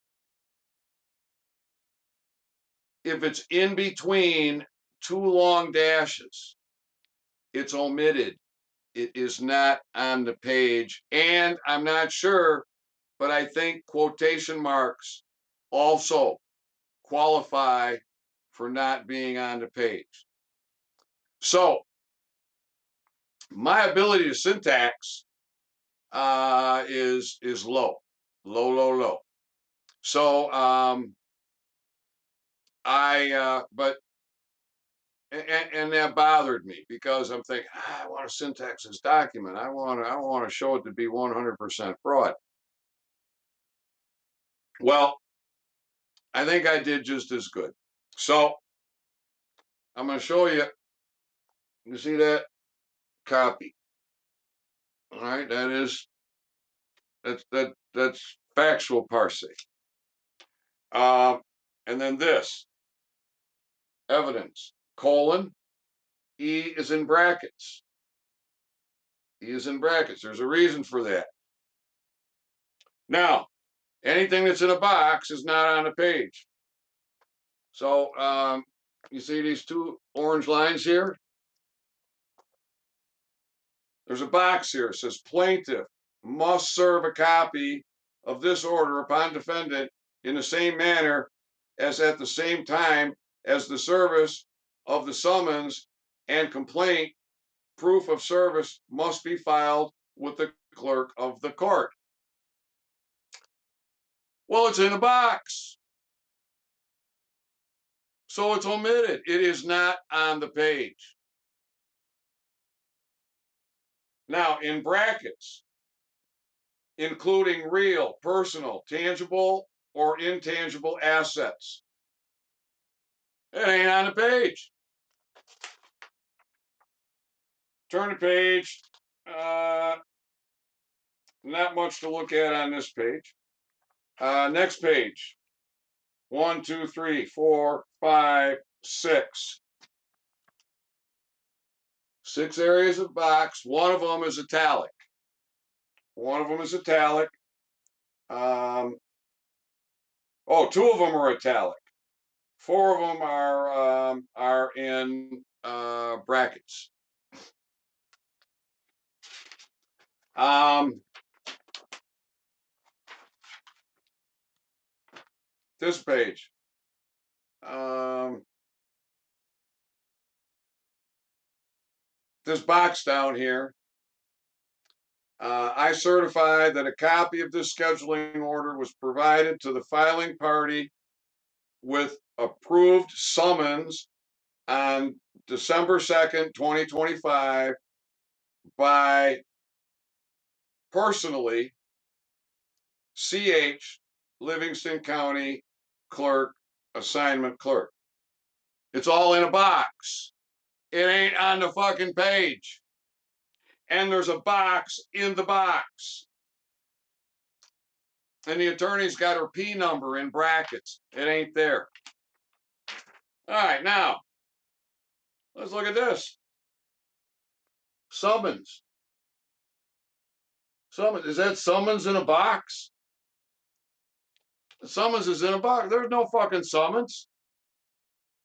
If it's in between two long dashes, it's omitted. It is not on the page. And I'm not sure, but I think quotation marks also qualify for not being on the page. So my ability to syntax is low, low, low, low. So but and that bothered me because I'm thinking I want to syntax this document. I want to show it to be 100% fraud. Well, I think I did just as good. So I'm going to show you. You see that copy? All right, that's factual parsing. And then this evidence colon E is in brackets. E is in brackets. There's a reason for that. Now, anything that's in a box is not on a page. So you see these two orange lines here? There's a box here. It says plaintiff must serve a copy of this order upon defendant in the same manner as at the same time as the service of the summons and complaint. Proof of service must be filed with the clerk of the court. Well, it's in a box. So it's omitted. It is not on the page. Now, in brackets, including real, personal, tangible, or intangible assets. It ain't on the page. Turn the page. Not much to look at on this page. Next page. 1, 2, 3, 4, 5, 6. 6 areas of box. One of them is italic. One of them is italic. Oh, 2 of them are italic. 4 of them are in brackets. This page. This box down here. I certify that a copy of this scheduling order was provided to the filing party with approved summons on December 2nd, 2025 by personally CH Livingston County Clerk, Assignment Clerk. It's all in a box. It ain't on the fucking page. And there's a box in the box. And the attorney's got her P number in brackets. It ain't there. All right, now, let's look at this. Summons. Summons. Is that summons in a box? The summons is in a box. There's no fucking summons.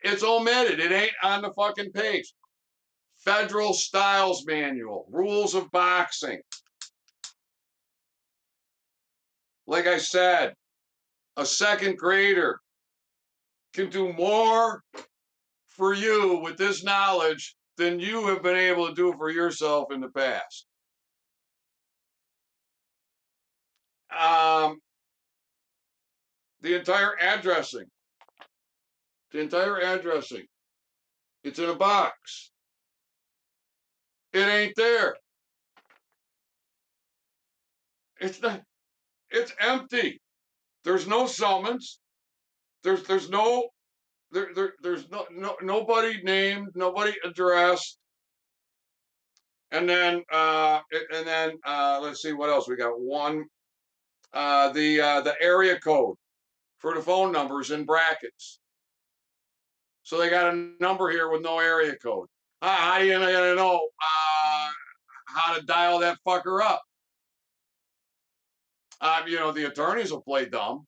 It's omitted. It ain't on the fucking page. Federal Styles Manual. Rules of boxing. Like I said, a second grader can do more for you with this knowledge than you have been able to do for yourself in the past. The entire addressing. It's in a box. It ain't there. It's not. It's empty. There's no summons. There's no nobody named, nobody addressed. And then let's see what else we got. One, the area code for the phone numbers in brackets. So they got a number here with no area code. How are you gonna know how to dial that fucker up? The attorneys will play dumb.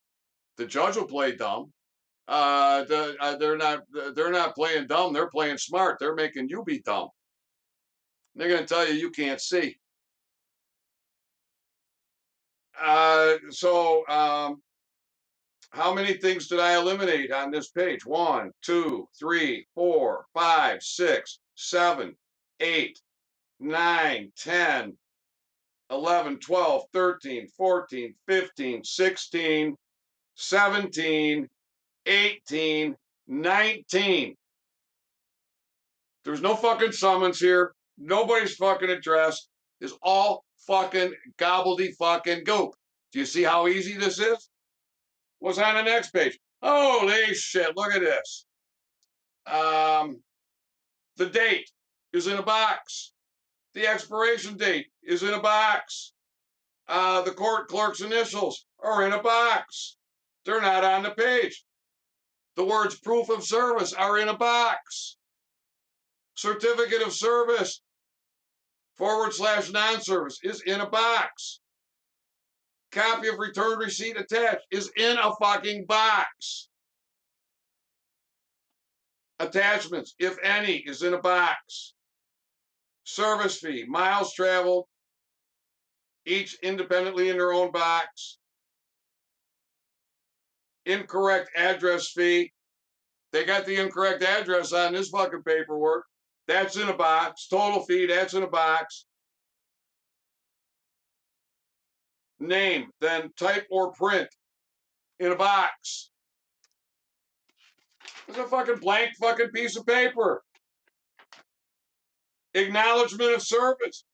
The judge will play dumb. They're not playing dumb. They're playing smart. They're making you be dumb. They're going to tell you can't see. How many things did I eliminate on this page? 1, 2, 3, 4, 5, 6, 7, 8, 9, 10, 11, 12, 13, 14, 15, 16, 17, 18, 19. There's no fucking summons here. Nobody's fucking addressed. It's all fucking gobbledy fucking goop. Do you see how easy this is? What's on the next page? Holy shit, look at this. The date is in a box. The expiration date is in a box. The court clerk's initials are in a box. They're not on the page. The words proof of service are in a box. Certificate of service / non-service is in a box. Copy of return receipt attached is in a fucking box. Attachments, if any, is in a box. Service fee, miles traveled, each independently in their own box. Incorrect address fee. They got the incorrect address on this fucking paperwork. That's in a box. Total fee, that's in a box. Name, then type or print in a box. It's a fucking blank fucking piece of paper. Acknowledgement of service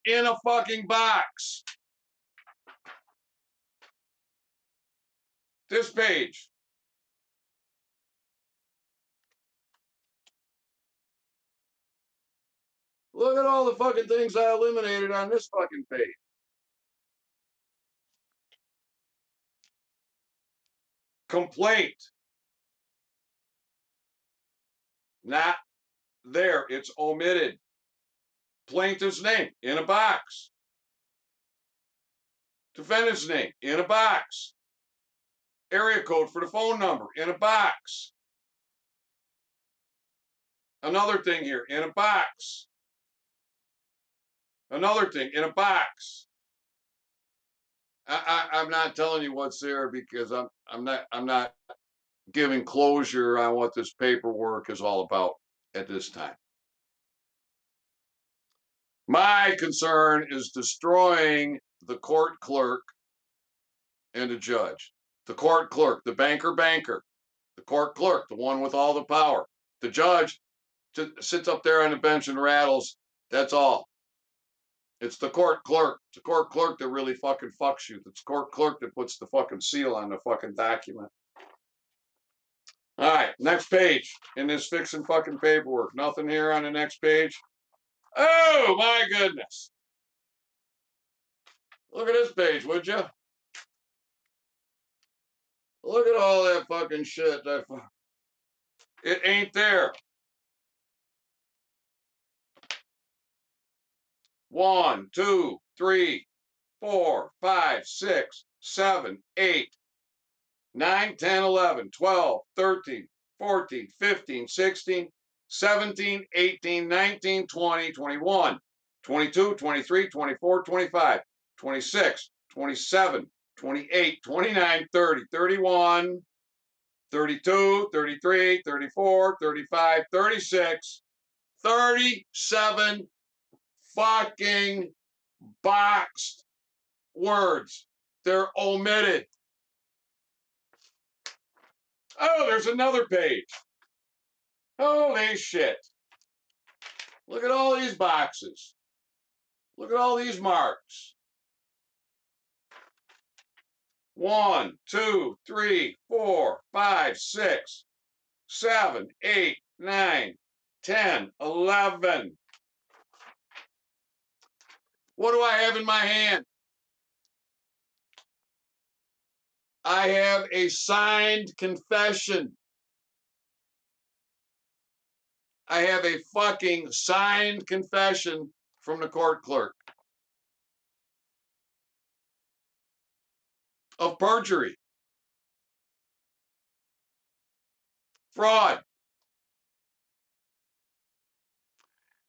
in a fucking box. This page. Look at all the fucking things I eliminated on this fucking page. Complaint. Not there. It's omitted. Plaintiff's name in a box. Defendant's name in a box. Area code for the phone number in a box. Another thing here in a box. Another thing in a box. I'm not telling you what's there because I'm not giving closure on what this paperwork is all about at this time. My concern is destroying the court clerk and the judge. The court clerk, the banker, the court clerk, the one with all the power. The judge sits up there on the bench and rattles. That's all. It's the court clerk. It's the court clerk that really fucking fucks you. It's the court clerk that puts the fucking seal on the fucking document. All right, next page in this fixing fucking paperwork. Nothing here on the next page. Oh, my goodness. Look at this page, would you? Look at all that fucking shit. It ain't there. 1, 2, 3, 4, 5, 6, 7, 8, 9, 10, 11, 12, 13, 14, 15, 16, 17, 18, 19, 20, 21, 22, 23, 24, 25, 26, 27, 28, 29, 30, 31, 32, 33, 34, 35, 36, 37 fucking boxed words. They're omitted. Oh, there's another page. Holy shit. Look at all these boxes. Look at all these marks. 1, 2, 3, 4, 5, 6, 7, 8, 9, 10, 11. What do I have in my hand? I have a signed confession. I have a fucking signed confession from the court clerk of perjury, fraud,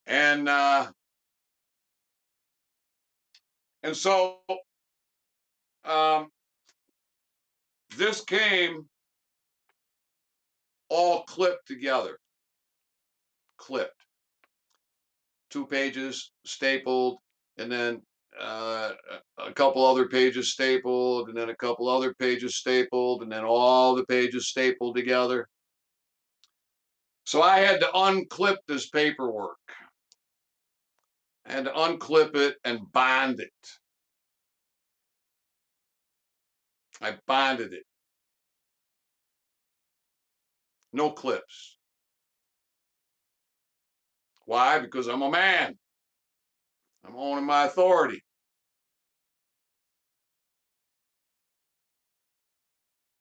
and so um, this came all clipped together, clipped, 2 pages stapled, and then a couple other pages stapled, and then a couple other pages stapled, and then all the pages stapled together. So I had to unclip this paperwork. I had to unclip it and bond it. I bonded it. No clips. Why? Because I'm a man. I'm owning my authority.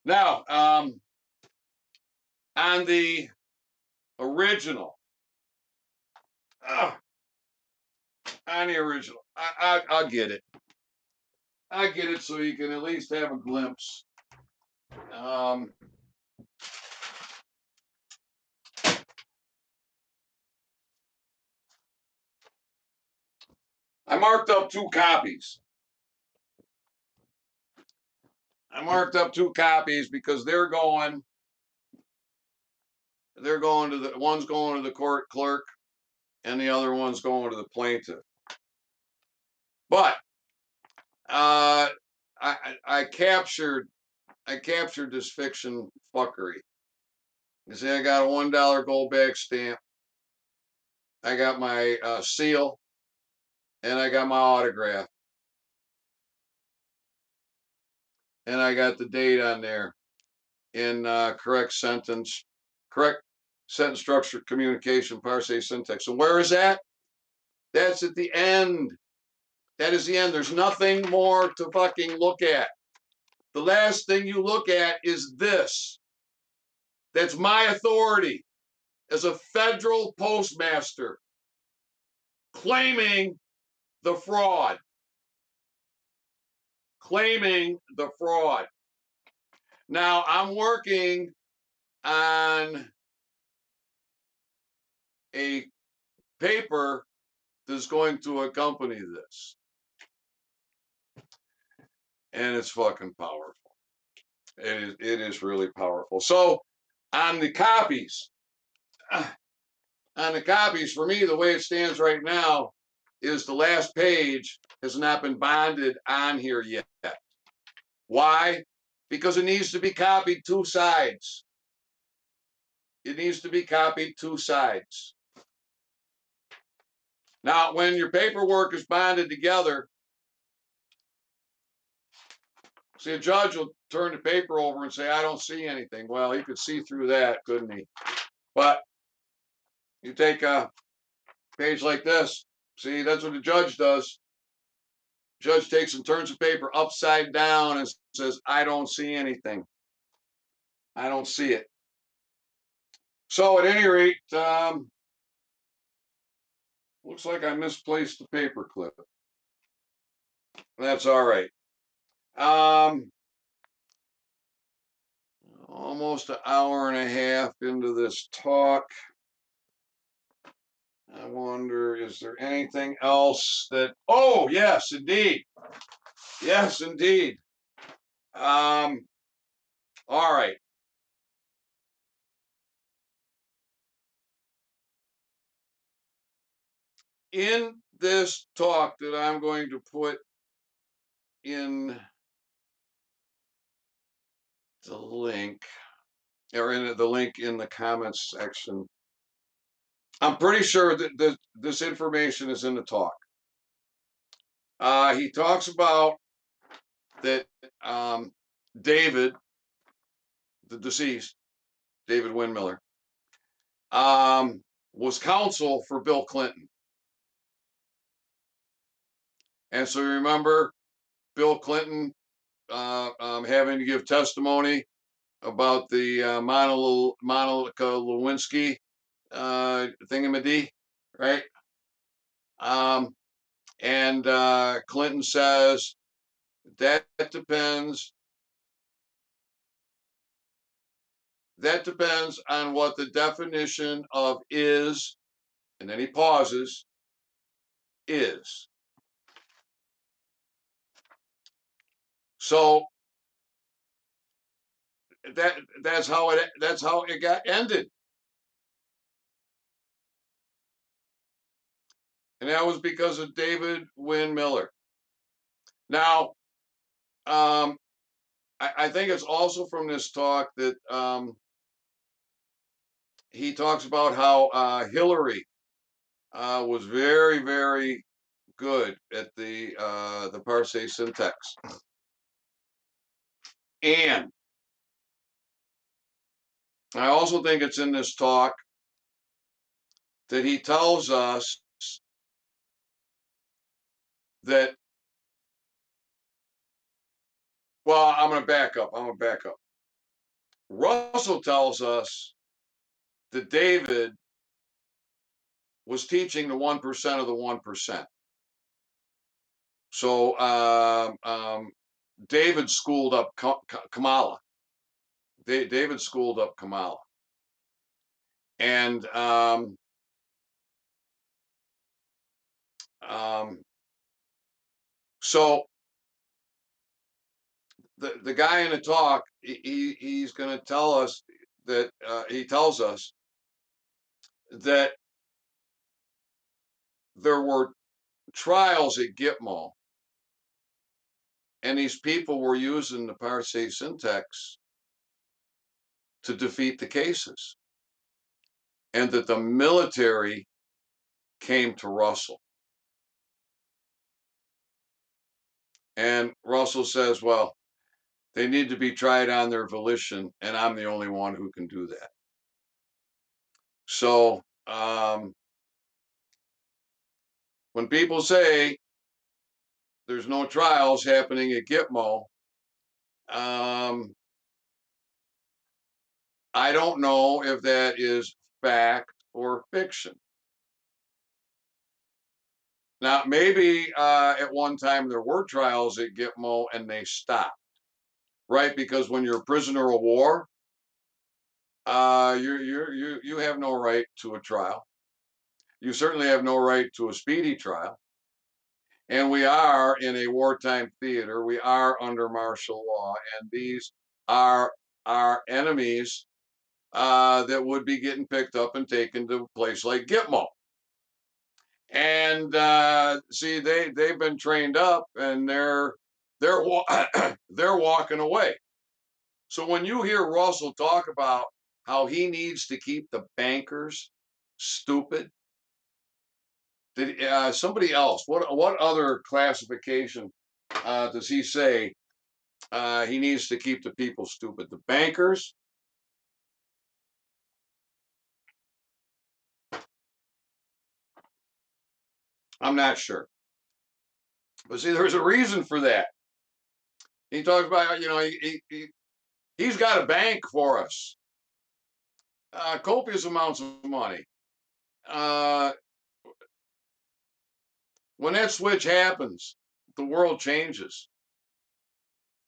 Now, on the original, on the original, I'll get it. I get it so you can at least have a glimpse. I marked up 2 copies. I marked up 2 copies because they're going to the one's going to the court clerk and the other one's going to the plaintiff. But I captured this fiction fuckery. You see, I got a $1 gold bag stamp. I got my seal, and I got my autograph, and I got the date on there in correct sentence structure, communication, parse, syntax. And where is that? That's at the end. That is the end. There's nothing more to fucking look at. The last thing you look at is this. That's my authority as a federal postmaster claiming the fraud. Claiming the fraud. Now, I'm working on a paper that's going to accompany this. And it's fucking powerful. It is really powerful. So, on the copies, for me, the way it stands right now is the last page has not been bonded on here yet. Why? Because it needs to be copied 2 sides. It needs to be copied 2 sides. Now, when your paperwork is bonded together, see, a judge will turn the paper over and say, I don't see anything. Well, he could see through that, couldn't he? But you take a page like this. See, that's what the judge does. Judge takes and turns the paper upside down and says, I don't see anything. I don't see it. So at any rate, looks like I misplaced the paperclip. That's all right. Um, Almost an hour and a half into this talk. I wonder, is there anything else that, oh, yes, indeed. Yes, indeed. All right. In this talk that I'm going to put in the link, or in the link in the comments section, I'm pretty sure that this information is in the talk. He talks about that David, the deceased, David Windmiller, was counsel for Bill Clinton. And so you remember Bill Clinton having to give testimony about the Monica Lewinsky thingamady, right? Um, and Clinton says that depends. That depends on what the definition of is, and then he pauses, is. So that's how it got ended, and that was because of David Wynn Miller. Now, I think it's also from this talk that he talks about how Hillary was very, very good at the Parse syntax, and I also think it's in this talk that he tells us that. Well, I'm going to back up. Russell tells us that David was teaching the 1% of the 1%. So David schooled up Kamala. David schooled up Kamala. And so the guy in the talk, he's going to tell us that he tells us that there were trials at Gitmo, and these people were using the Parse syntax to defeat the cases, and that the military came to Russell. And Russell says, well, they need to be tried on their volition, and I'm the only one who can do that. So when people say there's no trials happening at Gitmo, I don't know if that is fact or fiction. Now, maybe at one time there were trials at Gitmo and they stopped, right? Because when you're a prisoner of war, you have no right to a trial. You certainly have no right to a speedy trial. And we are in a wartime theater. We are under martial law, and these are our enemies that would be getting picked up and taken to a place like Gitmo. And see, they've been trained up, and they're they're walking away. So when you hear Russell talk about how he needs to keep the bankers stupid, did somebody else? What other classification does he say he needs to keep the people stupid? The bankers. I'm not sure, but see, there's a reason for that. He talks about He's got a bank for us, copious amounts of money. Uh, when that switch happens, the world changes,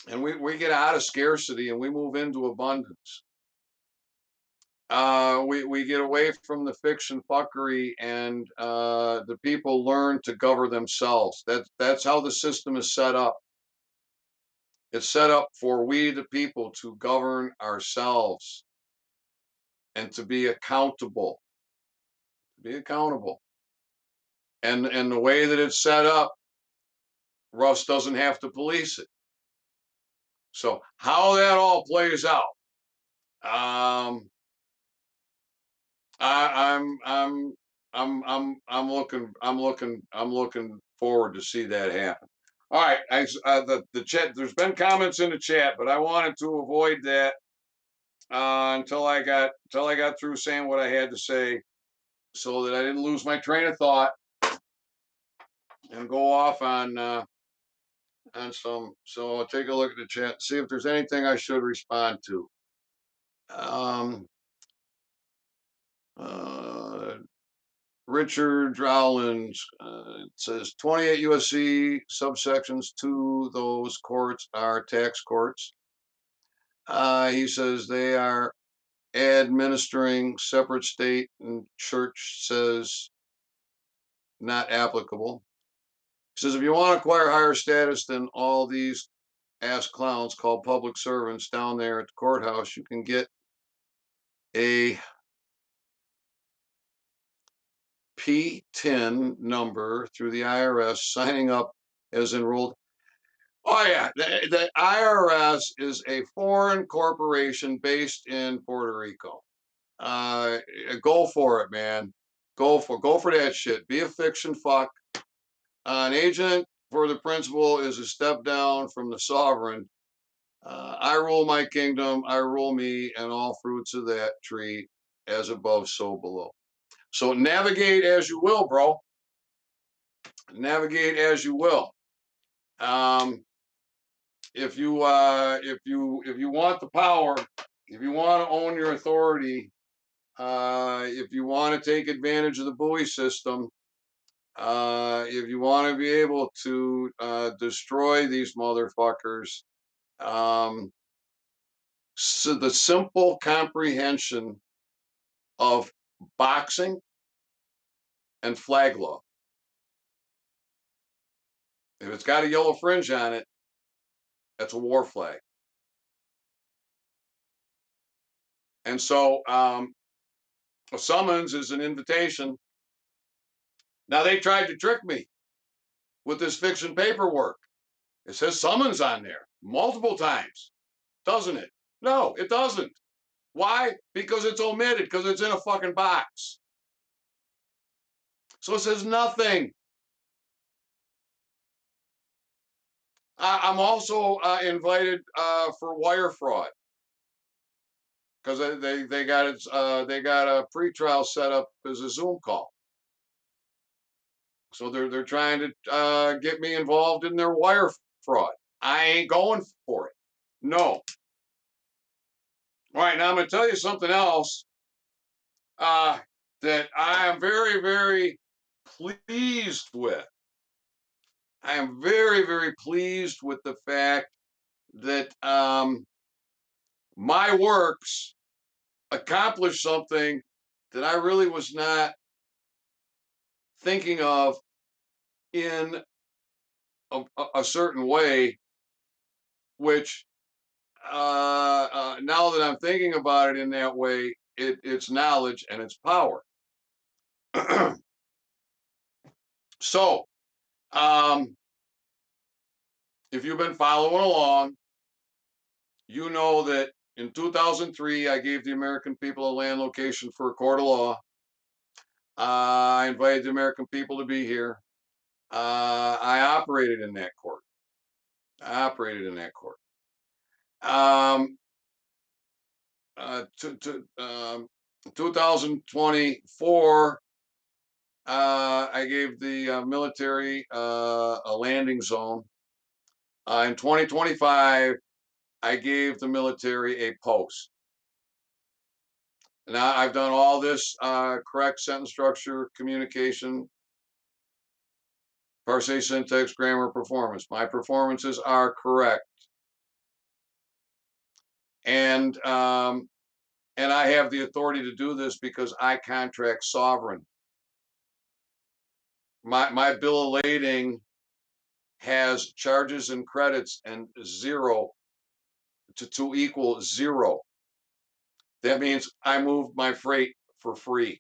and we get out of scarcity and we move into abundance. We get away from the fiction fuckery, and the people learn to govern themselves. That's how the system is set up. It's set up for we, the people, to govern ourselves and to be accountable. Be accountable. And the way that it's set up, Russ doesn't have to police it. So how that all plays out, um, I, I'm looking forward to see that happen. All right, the chat. There's been comments in the chat, but I wanted to avoid that until I got through saying what I had to say, so that I didn't lose my train of thought and go off on some. So I'll take a look at the chat, see if there's anything I should respond to. Um, uh, Richard Rowlands says 28 USC subsections to those courts are tax courts. He says they are administering separate state, and church says not applicable. He says if you want to acquire higher status than all these ass clowns called public servants down there at the courthouse, you can get a P10 number through the IRS, signing up as enrolled. Oh yeah, the IRS is a foreign corporation based in Puerto Rico. Go for it, man. Go for that shit. Be a fiction fuck. An agent for the principal is a step down from the sovereign. I rule my kingdom, I rule me, and all fruits of that tree, as above, so below. So navigate as you will, bro. Navigate as you will. If you want the power, if you want to own your authority, if you want to take advantage of the buoy system, if you want to be able to destroy these motherfuckers, so the simple comprehension of boxing and flag law. If it's got a yellow fringe on it, that's a war flag. And so a summons is an invitation. Now, they tried to trick me with this fiction paperwork. It says summons on there multiple times, doesn't it? No, it doesn't. Why? Because it's omitted, because it's in a fucking box. So it says nothing. I'm also invited for wire fraud, because they got a pretrial set up as a Zoom call. So they're trying to get me involved in their wire fraud. I ain't going for it. No. All right, now I'm going to tell you something else that I am very, very pleased with. I am very, very pleased with the fact that my works accomplished something that I really was not thinking of in a certain way, which now that I'm thinking about it in that way, it's knowledge and it's power. So, if you've been following along, you know that in 2003, I gave the American people a land location for a court of law. I invited the American people to be here. I operated in that court. I operated in that court. Um, 2024, I gave the military a landing zone. In 2025, I gave the military a post. Now I've done all this correct sentence structure, communication, parse, syntax, grammar, performance. My performances are correct, and I have the authority to do this because I contract sovereign. My bill of lading has charges and credits and zero to equal zero. That means I move my freight for free.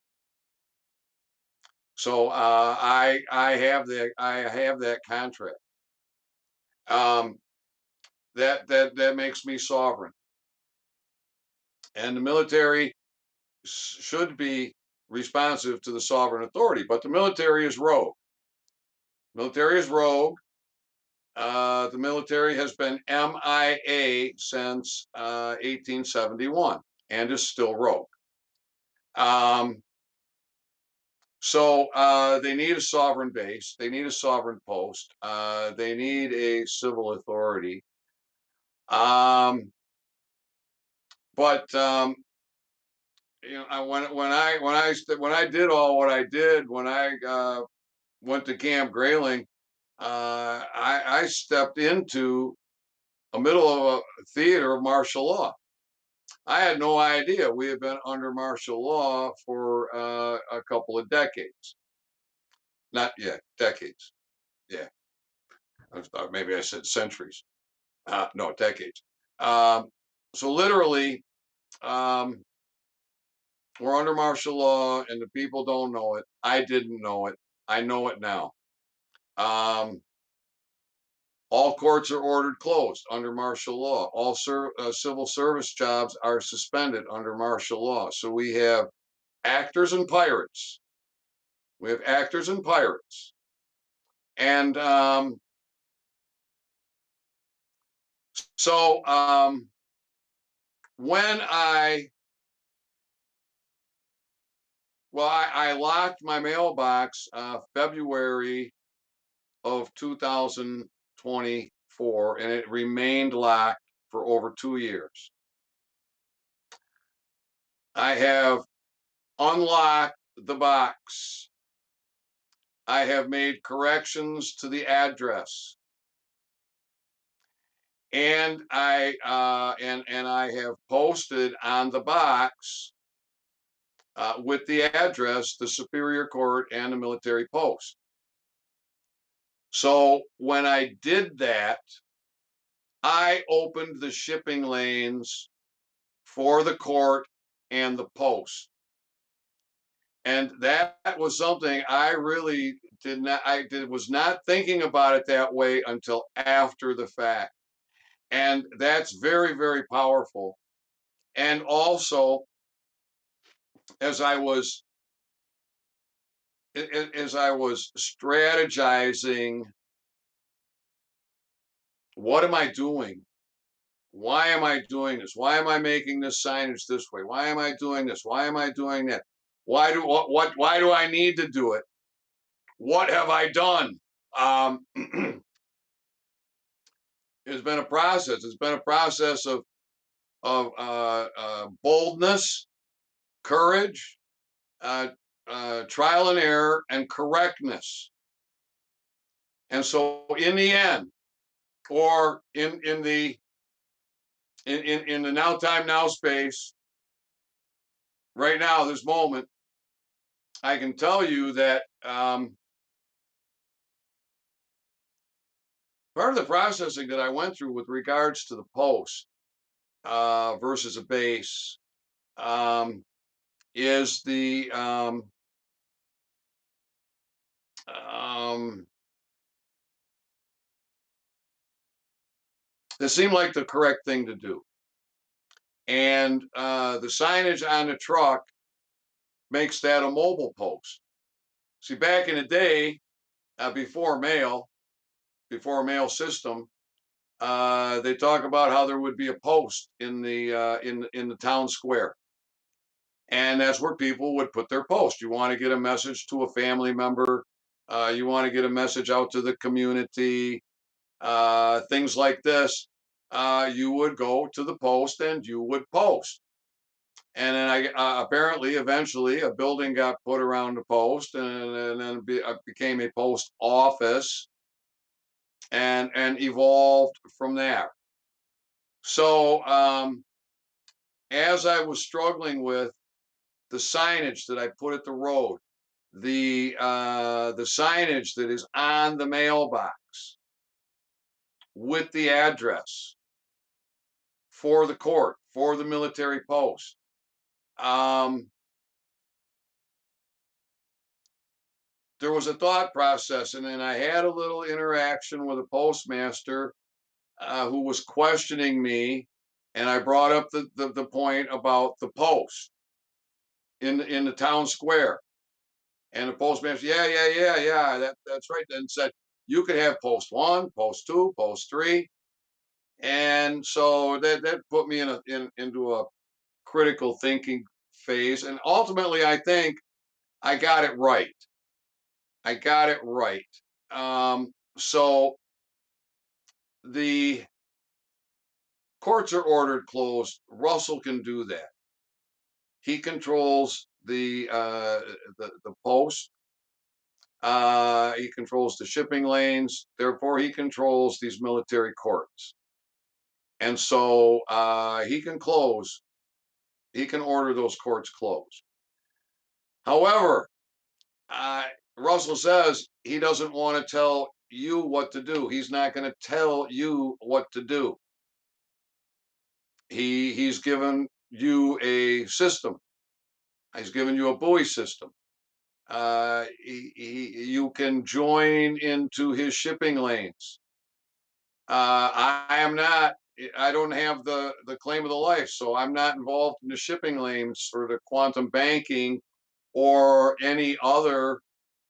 So I have that contract. Um, that makes me sovereign, and the military should be responsive to the sovereign authority. But the military is rogue. Military is rogue. The military has been MIA since 1871 and is still rogue. So they need a sovereign base. They need a sovereign post. They need a civil authority. But you know, when I did all what I did, when I went to Camp Grayling, I stepped into a middle of a theater of martial law. I had no idea we had been under martial law for a couple of decades. Not yet, decades. Yeah, I thought maybe I said centuries. No, decades. Um, so literally, um, we're under martial law, and the people don't know it. I didn't know it. I know it now. Um, all courts are ordered closed under martial law. All civil service jobs are suspended under martial law. So we have actors and pirates. We have actors and pirates. And so when I locked my mailbox February of 2024, and it remained locked for over 2 years. I have unlocked the box. I have made corrections to the address, and I have posted on the box with the address the Superior Court and the military post. So when I did that, I opened the shipping lanes for the court and the post. And that was something I really was not thinking about it that way until after the fact. And that's very, very powerful. And also, as I was strategizing, what am I doing? Why am I doing this? Why am I making this signage this way? Why am I doing this? Why am I doing that? Why do I need to do it? What have I done? It's been a process. It's been a process of boldness, courage, trial and error, and correctness. And so, in the end, or in the now time now space, right now, this moment, I can tell you that part of the processing that I went through with regards to the post versus a base is it seemed like the correct thing to do. And the signage on the truck makes that a mobile post. See, back in the day, before mail system, they talk about how there would be a post in the town square, and that's where people would put their post. You want to get a message to a family member, you want to get a message out to the community, things like this. you would go to the post and you would post. And then apparently, eventually, a building got put around the post, and then became a post office, and evolved from there. So as I was struggling with the signage that I put at the road, the signage that is on the mailbox with the address for the court, for the military post. Um, there was a thought process, and then I had a little interaction with a postmaster who was questioning me, and I brought up the point about the post in the town square, and the postmaster, yeah, that's right, then said you could have post one, post two, post three, and so that put me into a critical thinking phase, and ultimately, I think I got it right. I got it right. So the courts are ordered closed. Russell can do that. He controls the post. He controls the shipping lanes. Therefore, he controls these military courts, and so he can close. He can order those courts closed. However, uh, Russell says he doesn't want to tell you what to do. He's not going to tell you what to do. He's given you a system. He's given you a buoy system. You can join into his shipping lanes. I am not. I don't have the claim of the life, so I'm not involved in the shipping lanes or the quantum banking or any other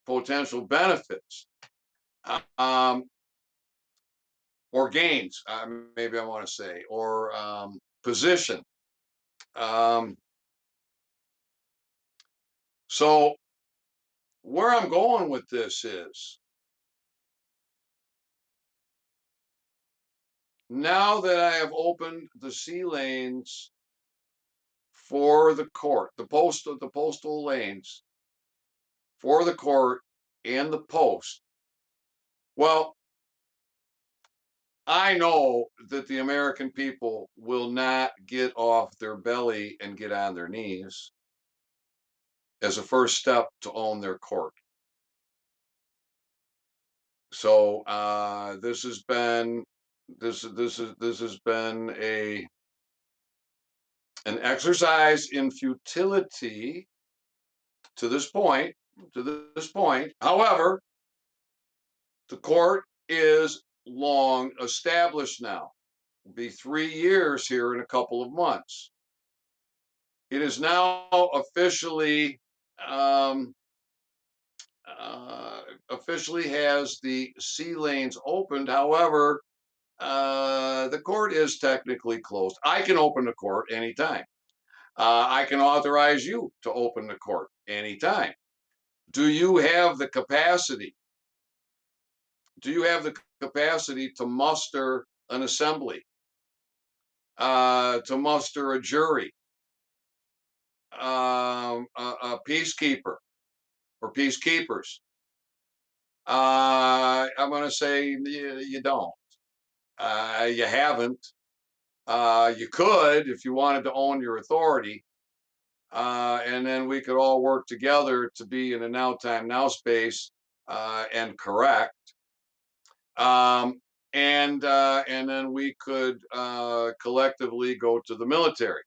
potential benefits or gains. Maybe I want to say or position. Um, so where I'm going with this is now that I have opened the sea lanes for the court, the postal lanes for the court and the post. Well, I know that the American people will not get off their belly and get on their knees as a first step to own their court. So this has been a an exercise in futility to this point. To this point, however, the court is long established now. It'll be 3 years here in a couple of months. It is now um, officially has the sea lanes opened. However, the court is technically closed. I can open the court anytime. I can authorize you to open the court anytime. Do you have the capacity? Do you have the capacity to muster an assembly, to muster a jury, a peacekeeper or peacekeepers? I'm going to say you don't. You haven't. You could if you wanted to own your authority, and then we could all work together to be in a now time now space and correct. Um, and then we could collectively go to the military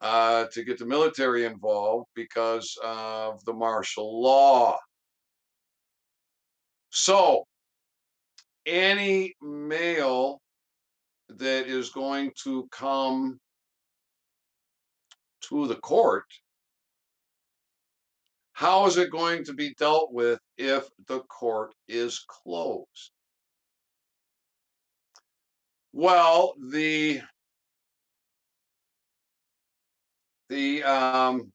to get the military involved because of the martial law. So any mail that is going to come to the court, how is it going to be dealt with if the court is closed? Well, the um,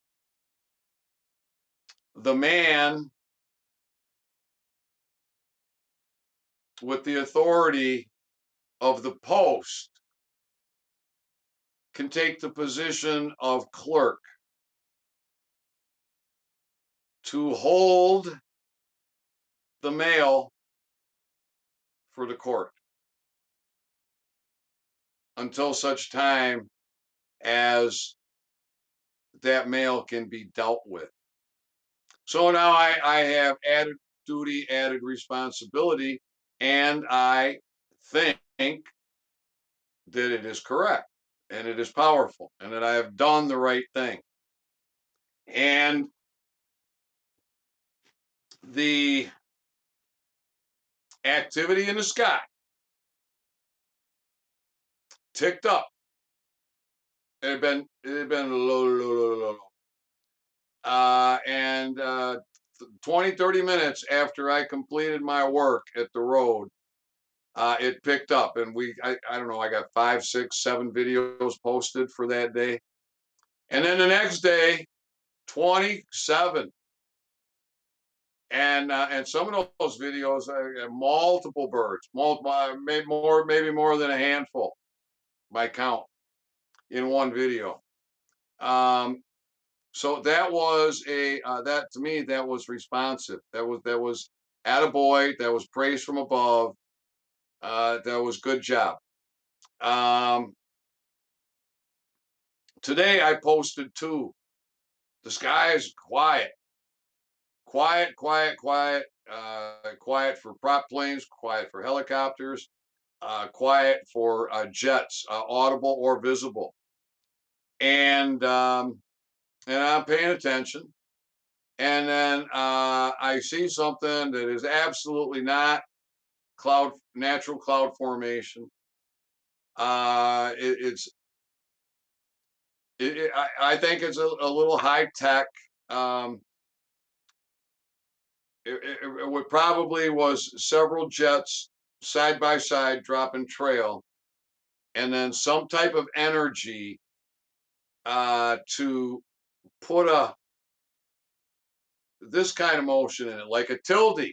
the man with the authority of the post can take the position of clerk to hold the mail for the court until such time as that mail can be dealt with. So now I have added duty, added responsibility, and I think that it is correct and it is powerful and that I have done the right thing. And the activity in the sky ticked up. It had been low, low, low, low, low. And 20, 30 minutes after I completed my work at the road, it picked up. And I don't know, I got 5, 6, 7 videos posted for that day. And then the next day, 27. And some of those videos, multiple birds, maybe more than a handful by count in one video. So that was that to me, that was responsive. That was attaboy. That was praise from above. That was good job. Um, Today I posted two. The sky is quiet, quiet, quiet, quiet, quiet for prop planes, quiet for helicopters, quiet for jets, audible or visible. And I'm paying attention. And then I see something that is absolutely not natural cloud formation. It's I think it's a little high tech. Um, it would probably was several jets side by side dropping trail, and then some type of energy to put this kind of motion in it, like a tilde,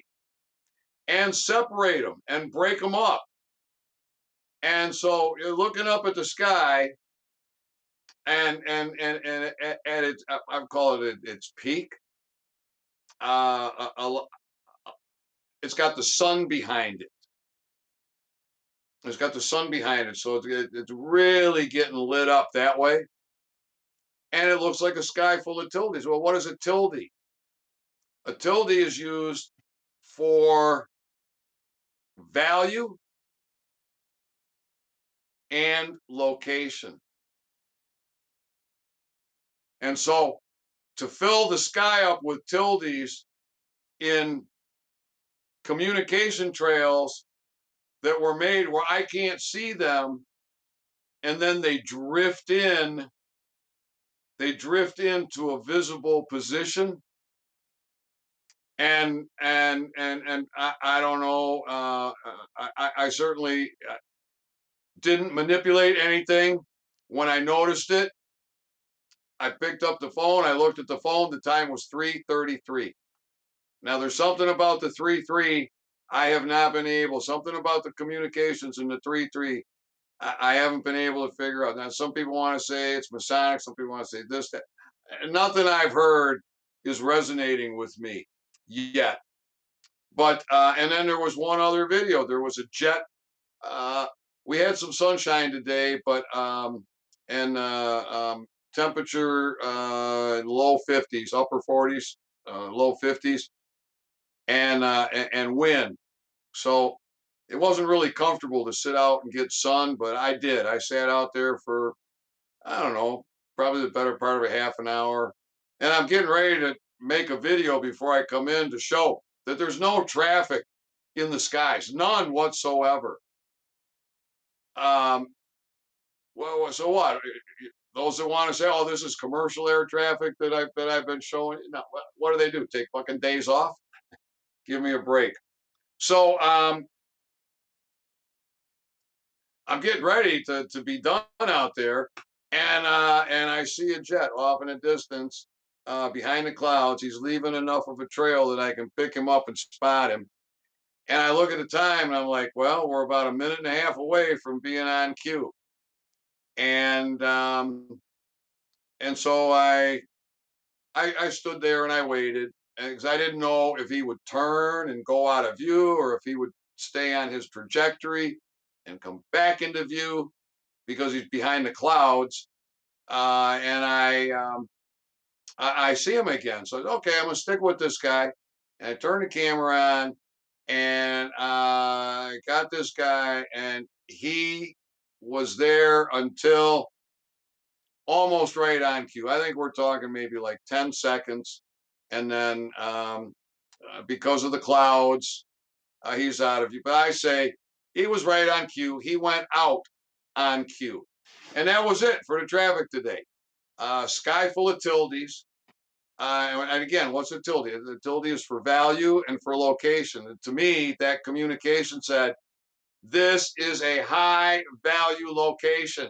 and separate them and break them up. And so you're looking up at the sky, and at its, I'm calling it its peak. It's got the sun behind it. It's got the sun behind it, so it's really getting lit up that way. And it looks like a sky full of tildes. Well, what is a tilde? A tilde is used for value and location. And so to fill the sky up with tildes in communication trails that were made where I can't see them, and then they drift into a visible position. And I don't know. I certainly didn't manipulate anything. When I noticed it, I picked up the phone. I looked at the phone. The time was 3:33. Now there's something about the 3:3 I have not been able. Something about the communications in the 3:3 I haven't been able to figure out. Now some people want to say it's Masonic. Some people want to say this, that. Nothing I've heard is resonating with me yet. But and then there was one other video. There was a jet. Uh, we had some sunshine today, but and temperature low 50s, upper 40s, low 50s, and wind. So it wasn't really comfortable to sit out and get sun, but I did. I sat out there for, I don't know, probably the better part of a half an hour, and I'm getting ready to make a video before I come in to show that there's no traffic in the skies, none whatsoever. Um, well, so what? Those that want to say, "Oh, this is commercial air traffic that I've been showing," no, what do they do? Take fucking days off? Give me a break. So I'm getting ready to be done out there, and I see a jet off in the distance behind the clouds. He's leaving enough of a trail that I can pick him up and spot him. And I look at the time and I'm like, well, we're about a minute and a half away from being on cue. And so I stood there and I waited because I didn't know if he would turn and go out of view or if he would stay on his trajectory and come back into view because he's behind the clouds. And I see him again. So okay, I'm gonna stick with this guy. And I turned the camera on and I got this guy, and he was there until almost right on cue. I think we're talking maybe like 10 seconds. And then because of the clouds, he's out of view. But I say he was right on cue. He went out on cue. And that was it for the traffic today. Sky full of tildes. And again, what's a tilde? The tilde is for value and for location. And to me, that communication said, this is a high value location.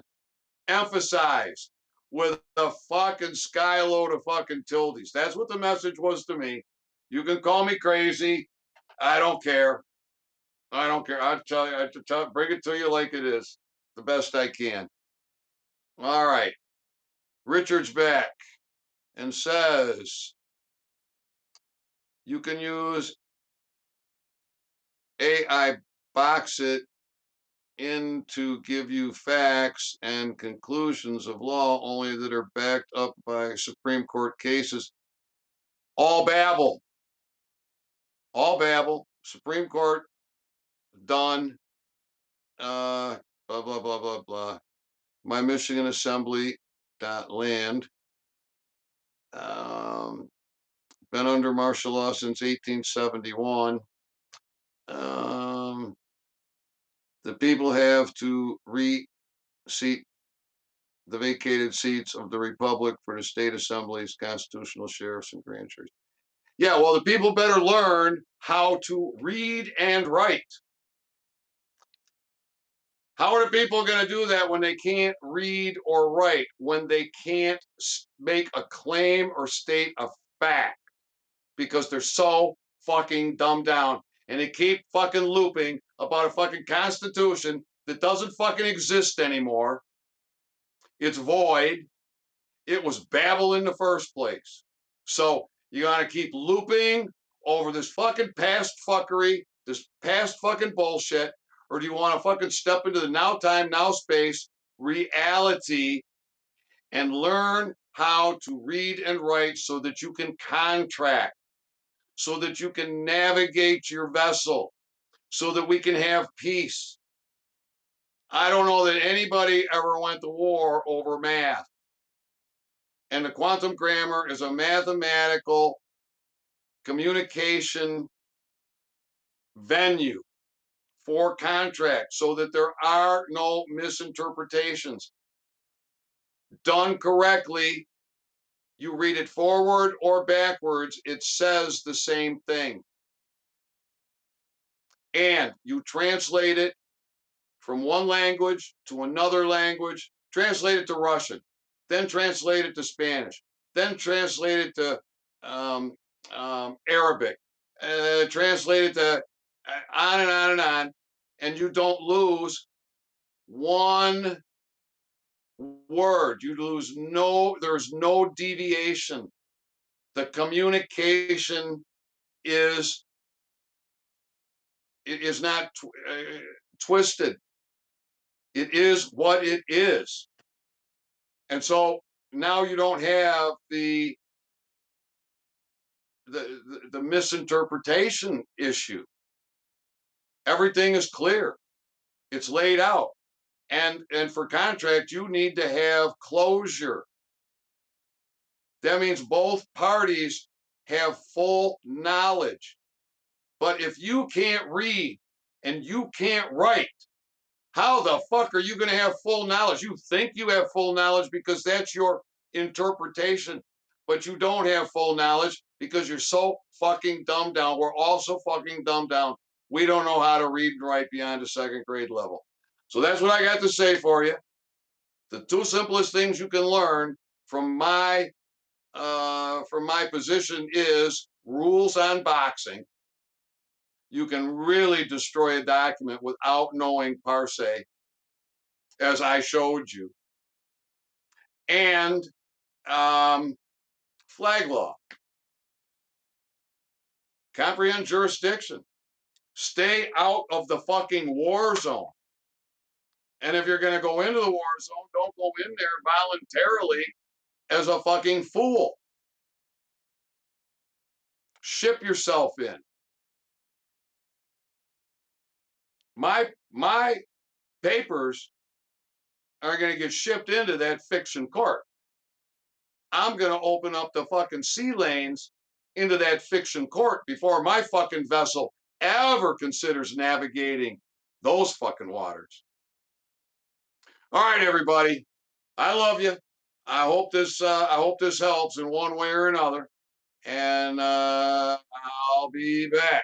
Emphasized with a fucking skyload of fucking tildes. That's what the message was to me. You can call me crazy. I don't care. I don't care. I'll tell you, bring it to you like it is, the best I can. All right. Richard's back and says, you can use AI box it in to give you facts and conclusions of law only that are backed up by Supreme Court cases. All babble. All babble. Supreme Court done. Blah blah blah blah blah. My Michigan Assembly land. Been under martial law since 1871. The people have to reseat the vacated seats of the republic for the state assemblies, constitutional sheriffs, and grand juries. Yeah, well, the people better learn how to read and write. How are the people going to do that when they can't read or write, when they can't make a claim or state a fact? Because they're so fucking dumbed down. And they keep fucking looping about a fucking constitution that doesn't fucking exist anymore. It's void. It was babble in the first place. So you got to keep looping over this fucking past fuckery, this past fucking bullshit, or do you want to fucking step into the now time, now space reality and learn how to read and write so that you can contract, so that you can navigate your vessel, so that we can have peace? I don't know that anybody ever went to war over math. And the quantum grammar is a mathematical communication venue for contract so that there are no misinterpretations. Done correctly, you read it forward or backwards, it says the same thing. And you translate it from one language to another language, translate it to Russian, then translate it to Spanish, then translate it to Arabic, translate it to on and on and on, and you don't lose one word. You lose no, there's no deviation. The communication is it is not twisted. It is what it is. And so now you don't have the misinterpretation issue. Everything is clear. It's laid out. And for contract, you need to have closure. That means both parties have full knowledge. But if you can't read and you can't write, how the fuck are you going to have full knowledge? You think you have full knowledge because that's your interpretation, but you don't have full knowledge because you're so fucking dumbed down. We're all so fucking dumbed down. We don't know how to read and write beyond a second grade level. So that's what I got to say for you. The two simplest things you can learn from my position is rules on boxing. you can really destroy a document without knowing parse, as I showed you. And flag law, comprehend jurisdiction, stay out of the fucking war zone. And if you're going to go into the war zone, don't go in there voluntarily as a fucking fool. Ship yourself in. My papers are going to get shipped into that fiction court. I'm going to open up the fucking sea lanes into that fiction court before my fucking vessel ever considers navigating those fucking waters. All right, everybody. I love you. I hope this helps in one way or another. And I'll be back.